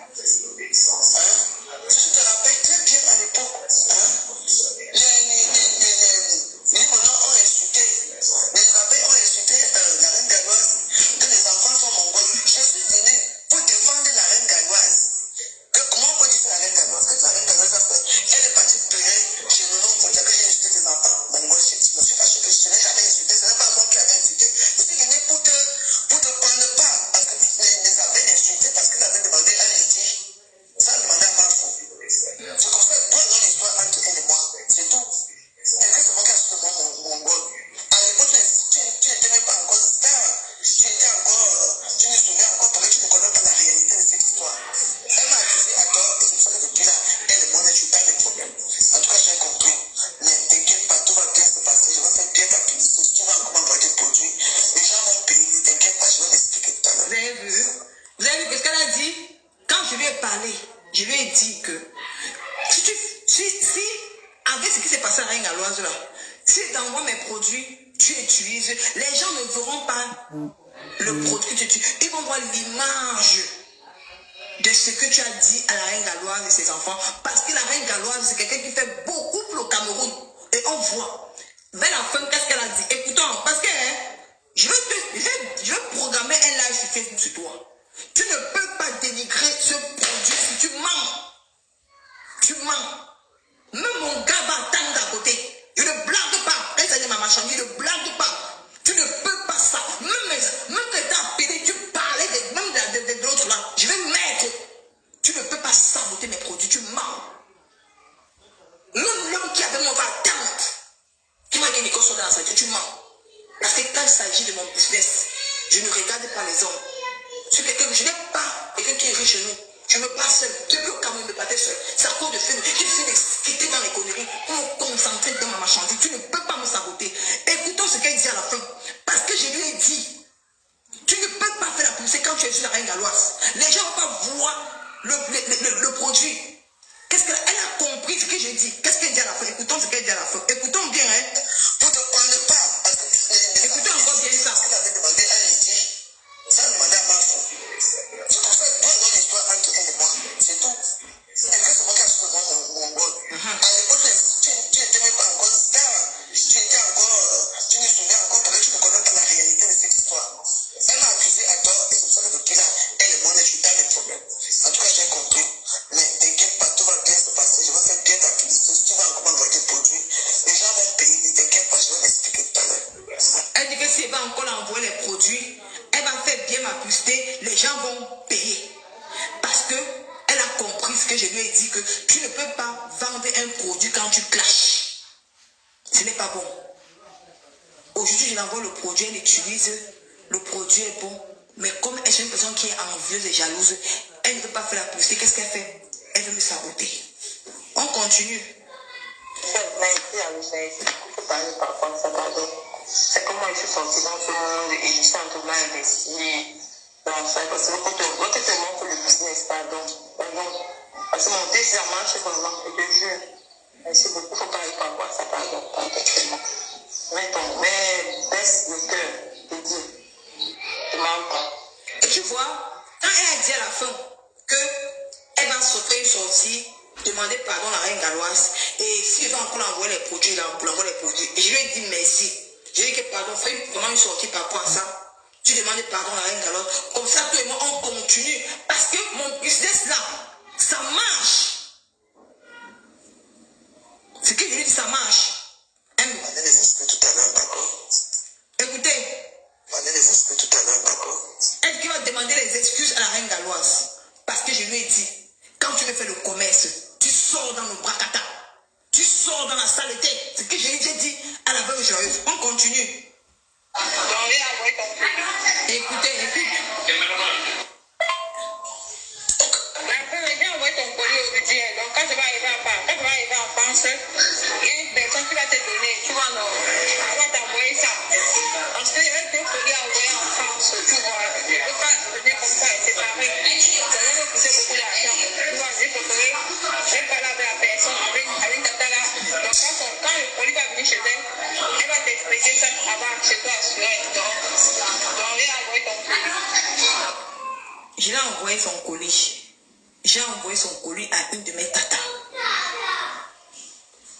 S2: Hein? Je te rappelle très bien à l'époque. Hein? Les monarques ont insulté. Les abeilles ont insulté la reine galloise. Que les enfants sont mongols. Je suis venu pour défendre la reine galloise. Que comment on peut dire la reine galloise? Que la reine galloise a fait? Elle est partie pleurer chez nous pour dire que j'ai insulté des enfants mongols. Je me suis fâché que je n'ai jamais insulté. Ce n'est pas moi qui l'avais insulté. Je suis venu pour te prendre part. Parce que les abeilles insultaient parce qu'elle avait demandé à l'Indie. Ça a demandé à Marfou. C'est comme ça, toi, dans l'histoire entre elle et moi. C'est tout. Est-ce que c'est moi qui ai acheté mon mongol? À l'époque, tu n'étais même pas encore star. Tu étais encore, tu me souviens encore parce que tu ne connais pas la réalité de cette histoire. Elle m'a accusé à tort et c'est pour ça que depuis là, elle et moi, je suis pas les problèmes. En tout cas, j'ai compris. Mais t'inquiète pas, tout va bien se passer. Je vais faire bien ta publicité. Tu vas encore m'envoyer des produits. Les gens vont payer. Ne t'inquiète pas, je vais l'expliquer tout à l'heure.
S1: Vous avez vu? Vous avez vu ce qu'elle a dit? Quand je lui ai parlé, je lui ai dit que si avec ce qui s'est passé à la reine galloise là, si tu envoies mes produits, tu utilises, les gens ne verront pas le produit que tu utilises. Ils vont voir l'image de ce que tu as dit à la reine galloise et ses enfants. Parce que la reine galloise, c'est quelqu'un qui fait beaucoup pour le Cameroun. Et on voit. Vers la fin, qu'est-ce qu'elle a dit? Écoutons, parce que je vais programmer un live sur Facebook sur toi. Tu ne peux pas dénigrer ce produit si tu mens. Tu mens. Même mon gars va attendre à côté. Je ne blague pas. Elle s'est dit ma marchandise, je ne blague pas. Tu ne peux pas ça. Même que tu as appelé, tu parlais de l'autre là. Je vais mettre. Tu ne peux pas saboter mes produits, tu mens. Même l'homme qui avait mon va attendre. Qui m'a dit Nico soit dans la santé, tu mens. Parce que quand il s'agit de mon business, je ne regarde pas les hommes. Je n'ai pas quelqu'un qui est riche chez nous. Je me bats seul. Depuis le Cameroun, je me battais seul. C'est à cause de fait que je suis discuté dans les conneries pour me concentrer dans ma marchandise. Tu ne peux pas me saboter. Écoutons ce qu'elle dit à la fin. Parce que je lui ai dit, tu ne peux pas faire la publicité quand tu es sur la reine galloise. Les gens ne vont pas voir le produit. Qu'est-ce qu'elle a compris ce que j'ai dit? Qu'est-ce qu'elle dit à la fin? Écoutons ce qu'elle dit à la fin. Écoutons bien, hein.
S2: Pour te prendre part. Parce que
S1: écoutons encore bien ça.
S2: Elle avait demandé à l'Indie. Ça a demandé à Marfou. C'est pour ça que toi, dans l'histoire entre elle et moi, c'est tout. Est-ce que c'est moi qui ai acheté mon mongol? À l'époque, tu n'étais même pas encore star. Tu me souviens encore parce que tu ne connais pas la réalité de cette histoire. Elle m'a accusé à tort et c'est pour ça que depuis là, elle et moi, je suis dans les problèmes. En tout cas, j'ai compris. Mais t'inquiète pas, tout va bien se passer. Je vais faire bien ta publicité. Tu vas encore m'envoyer des produits. Les gens vont payer. Ne t'inquiète pas, je vais m'expliquer tout à l'heure.
S1: Elle dit que si elle va encore envoyer les produits, elle va faire bien ma publicité, les gens vont payer. Parce que elle a compris ce que je lui ai dit, que tu ne peux pas vendre un produit quand tu clashes. Ce n'est pas bon. Aujourd'hui, je l'envoie le produit, elle l'utilise, le produit est bon. Mais comme elle est une personne qui est envieuse et jalouse, elle ne peut pas faire la publicité. Qu'est-ce qu'elle fait? Elle veut me saboter. On continue.
S4: C'est comment je suis sortie dans ce monde et je suis en train d'investir dans ça. Parce que l'autre te montre le business, pardon. Parce que mon désir marche vraiment, je te jure. Merci beaucoup, il ne faut pas aller par voir ça, pardon. Mais baisse le cœur, je te dis. Je ne mens pas.
S1: Et tu vois, quand elle a dit à la fin qu'elle va sortir une sortie, demander pardon à la reine galloise, et si elle va encore envoyer les produits, là, pour envoyer les produits, et je lui ai dit merci. Je lui ai dit que pardon, fais vraiment une sortie par rapport à ça. Tu demandes pardon à la reine galloise. Comme ça, toi et moi, on continue. Parce que mon business là, ça marche. Ce que je lui dis, ça marche.
S2: On va les expliquer tout à l'heure, d'accord?
S1: Écoutez.
S2: On va les expliquer tout à l'heure, d'accord?
S1: Elle qui va demander les excuses à la reine galloise. Parce que je lui ai dit, quand tu veux faire le commerce, tu sors dans le bracata. Tu sors dans la saleté. Ce que je lui ai dit à la veuve joyeuse. On continue. Écoutez, écoute.
S4: J'ai envoyé ton colis aujourd'hui. Donc, quand tu vas arriver en France, il y a une personne qui va te donner. Tu vois, non, on va t'envoyer ça. Parce que j'ai deux colis à envoyer en France. Tu vois, je ne peux pas donner comme ça et séparer. Ça va me coûter beaucoup d'argent. Tu vois, j'ai préparé
S1: Je l'ai envoyé son colis. J'ai envoyé son colis à une de mes tatas.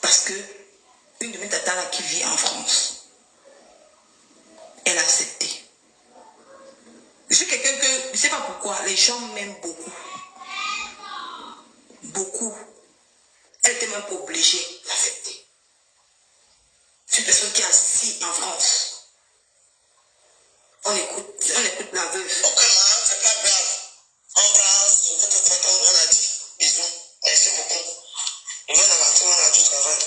S1: Parce que une de mes tatas là qui vit en France, elle a accepté. Je suis quelqu'un que, je ne sais pas pourquoi, les gens m'aiment beaucoup. Beaucoup. Elle était même pas obligée d'accepter. C'est une personne qui est assise en France. On écoute la veuve.
S2: Ok, maman, c'est pas grave. On a dit bisous. Merci beaucoup. On va dans la matinée, on a du travail.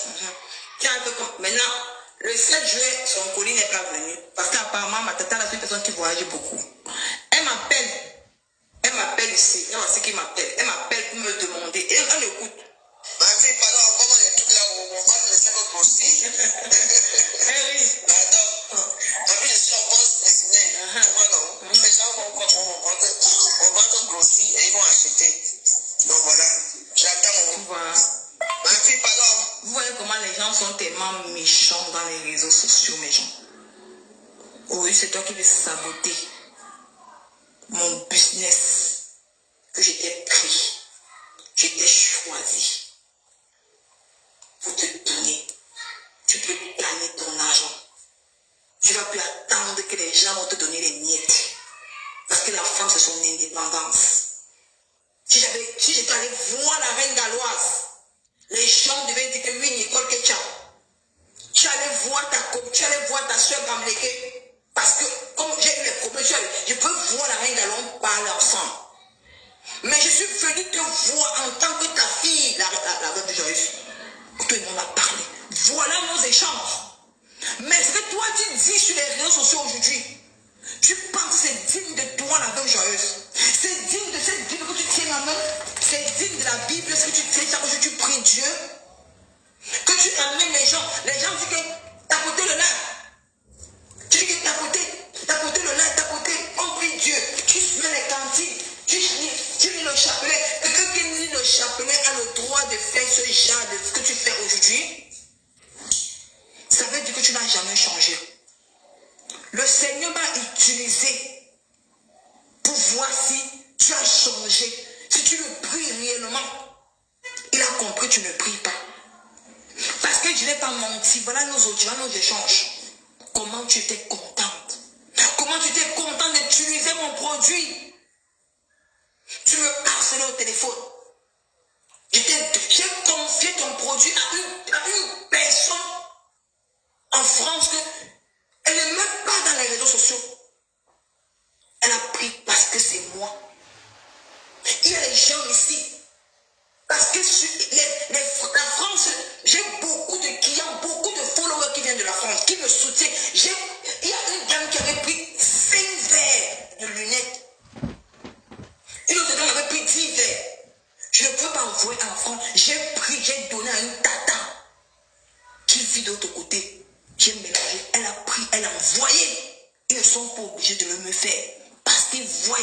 S1: Maintenant, le 7 juillet, son colis n'est pas venu. Parce qu'apparemment, ma tata, c'est une personne qui voyage beaucoup. Elle m'appelle ici. Elle voici qui m'appelle. Elle m'appelle pour me demander. Et elle écoute.
S2: Ma fille, pardon, comment il y a tout là où on va te laisser votre aussi.
S1: Eh oui.
S2: Pardon. Ma fille, je suis en bonne dessinée. Non. Les gens vont vendre grossir et ils vont acheter. Donc voilà. J'attends.
S1: Voilà.
S2: Ma fille, pardon.
S1: Vous voyez comment les gens sont tellement méchants dans les réseaux sociaux, mes gens. Oui, c'est toi qui veux saboter mon business que j'étais pris, j'étais choisi pour te donner. Tu peux gagner ton argent. Tu vas plus attendre que les gens vont te donner les miettes. Parce que la femme, c'est son indépendance. Si j'étais allé voir la reine galloise, les gens devaient dire que oui, Nicole Ketcha, tu allais voir ta soeur Gamleke. Parce que, comme j'ai eu les problèmes, je peux voir la reine galloise parler ensemble. Mais je suis venu te voir en tant que ta fille, la veuve de Joyce. Tout le monde a parlé. Voilà nos échanges. Mais ce que toi tu dis sur les réseaux sociaux aujourd'hui, tu penses que c'est digne de toi, la veuve joyeuse. C'est digne de cette Bible que tu tiens en main. C'est digne de la Bible, ce que tu sais, chaque jour tu pries Dieu. Que tu amènes les gens. Les gens disent que tapoter le lin. Tu dis que tapoter le lin, tapoter, on prie Dieu. Tu mets les cantiques, tu lis le chapelet. Quelqu'un qui lit le chapelet a le droit de faire ce genre de ce que tu fais aujourd'hui. Ça veut dire que tu n'as jamais changé. Le Seigneur m'a utilisé pour voir si tu as changé. Si tu le pries réellement, il a compris que tu ne pries pas. Parce que je n'ai pas menti. Voilà nos échanges. Comment tu étais contente? Comment tu étais contente d'utiliser mon produit? Tu me harcelais au téléphone. J'ai confié ton produit à une personne en France que elle n'est même pas dans les réseaux sociaux. Elle a pris parce que c'est moi. Il y a des gens ici. Parce que la France, j'ai beaucoup de clients, beaucoup de followers qui viennent de la France, qui me soutiennent. Il y a une dame qui avait pris 5 verres de lunettes. Une autre dame avait pris 10 verres. Je ne peux pas envoyer en France. J'ai donné à une tata qui vit de l'autre côté. J'ai mélangé. Elle a pris, elle a envoyé. Ils ne sont pas obligés de me faire. Parce qu'ils voient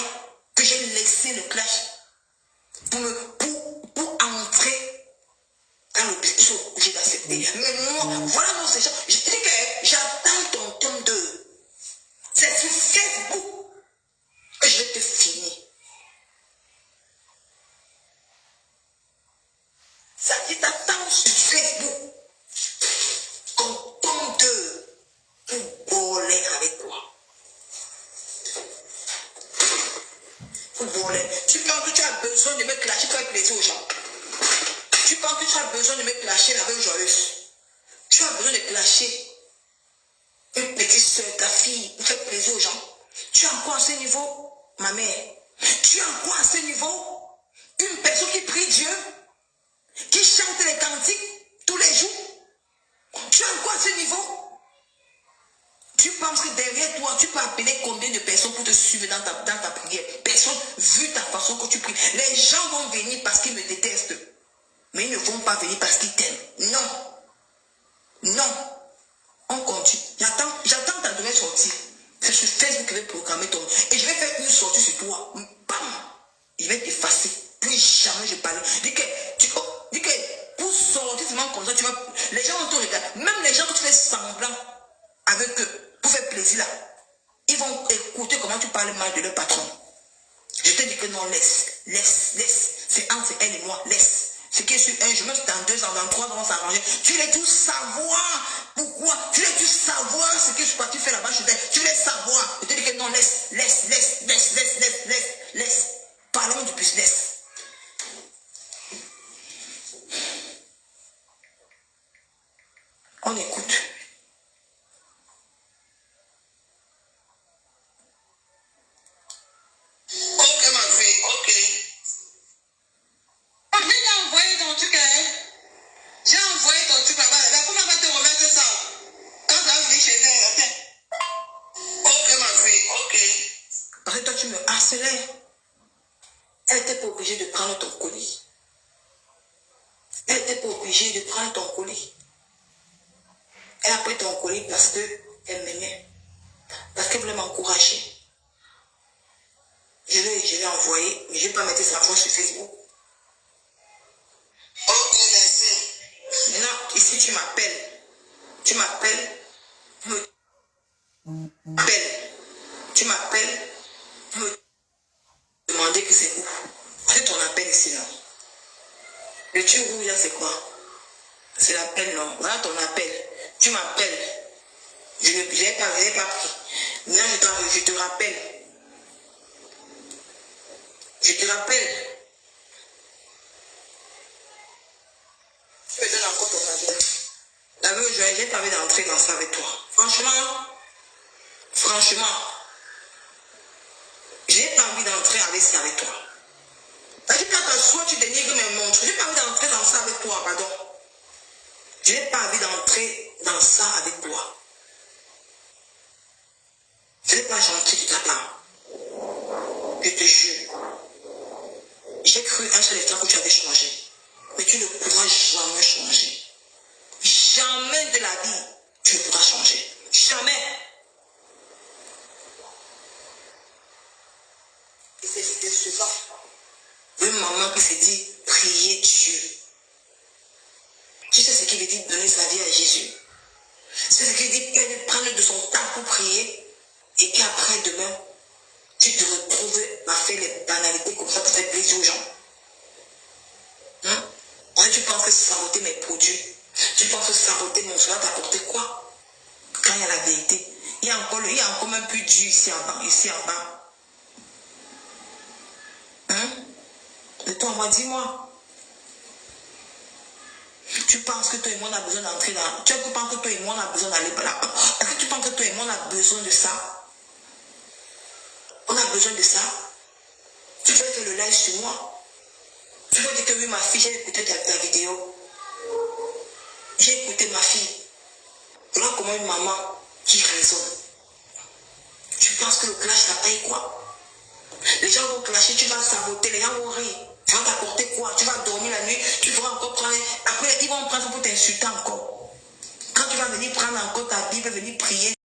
S1: que j'ai laissé le clash pour entrer dans le business. Ils sont obligés d'accepter. Mais moi, voilà nos échanges. Je te dis que j'attends ton tome 2. C'est sur Facebook que je vais te finir. Ça dit t'attends sur Facebook. Ton tome 2 pour voler avec toi. Tu penses que tu as besoin de me clasher pour faire plaisir aux gens. Tu penses que tu as besoin de me clasher avec joyeuse. Tu as besoin de clasher une petite soeur, ta fille, pour faire plaisir aux gens. Tu es encore à ce niveau, ma mère. Tu es encore à ce niveau, une personne qui prie Dieu, qui chante les cantiques tous les jours. Tu es encore à ce niveau. Tu penses que derrière toi, tu peux appeler combien de personnes pour te suivre dans ta prière? Personne, vu ta façon que tu pries. Les gens vont venir parce qu'ils me détestent. Mais ils ne vont pas venir parce qu'ils t'aiment. Non. Non. On continue. J'attends ta nouvelle sortie. C'est sur Facebook que je vais programmer ton... Et je vais faire une sortie sur toi. Bam. Je vais t'effacer. Plus jamais je parle. Dis que pour sortir seulement comme ça, tu vas... Les gens vont te regarder. Même les gens que tu fais semblant avec eux, pour faire plaisir là, ils vont écouter comment tu parles mal de leur patron. Je te dis que non, laisse. C'est entre elle et moi, laisse. Ce qui est sur un, je me suis dans 2 ans, dans 3 ans, on va s'arranger. Tu voulais tout savoir. Pourquoi? Tu voulais tout savoir ce que tu fais là-bas chez elle. Tu voulais savoir. Je te dis que non, laisse. Parlons du business. On écoute.
S2: Ok, ma fille, ok.
S4: Mais j'ai envoyé ton truc, hein. J'ai envoyé ton truc là-bas. Mais comment va te remettre ça? Quand tu vas venir chez elle, attends.
S2: Ok, ma fille, ok.
S1: Parce que toi, tu me harcelais. Elle n'était pas obligée de prendre ton colis. Elle n'était pas obligée de prendre ton colis. Elle a pris ton colis parce qu'elle m'aimait. Parce qu'elle voulait m'encourager. Je l'ai envoyé, mais je ne vais pas mettre sa voix sur Facebook.
S2: Ok, merci.
S1: Maintenant, ici, tu m'appelles. Tu m'appelles. Tu m'appelles. Me demander que c'est où. C'est ton appel ici, non? Le tube rouge, là, c'est quoi? C'est l'appel, non? Voilà ton appel. Tu m'appelles. Je n'ai pas pris. Maintenant, je te rappelle. Je te rappelle. Tu me donnes encore ton appel. La veille, je n'ai pas envie d'entrer dans ça avec toi. Franchement, je n'ai pas envie d'entrer avec ça avec toi. Parce que quand soit tu dénigres mes montres, je n'ai pas envie d'entrer dans ça avec toi, pardon. Je n'ai pas envie d'entrer dans ça avec toi. Ce n'est pas gentil de ta part. Je te jure. J'ai cru un seul instant que tu avais changé. Mais tu ne pourras jamais changer. Jamais de la vie, tu ne pourras changer. Jamais. Et c'est décevant. Une maman qui s'est dit, prier Dieu. Tu sais ce qu'il veut dire donner sa vie à Jésus. C'est ce qu'il dit prendre de son temps pour prier. Et qu'après demain, tu te retrouves à faire les banalités comme ça pour faire plaisir aux gens. Tu penses que saboter mes produits, tu penses que saboter mon soin t'apporter quoi? Quand il y a la vérité, il y a encore même plus dur ici en bas. Et toi, moi, dis-moi. Tu penses que toi et moi on a besoin d'entrer dans... Tu penses que toi et moi on a besoin d'aller là? Est-ce que tu penses que toi et moi on a besoin de ça? On a besoin de ça? Tu peux faire le live sur moi. Tu peux dire que oui, ma fille, j'ai écouté ta vidéo. J'ai écouté ma fille. Voilà comment une maman qui raisonne. Tu penses que le clash t'a payé quoi? Les gens vont clasher, tu vas saboter, les gens vont rire. Tu vas t'apporter quoi? Tu vas dormir la nuit, tu pourras encore prendre... Après, ils vont prendre pour t'insulter encore. Quand tu vas venir prendre encore ta Bible, venir prier,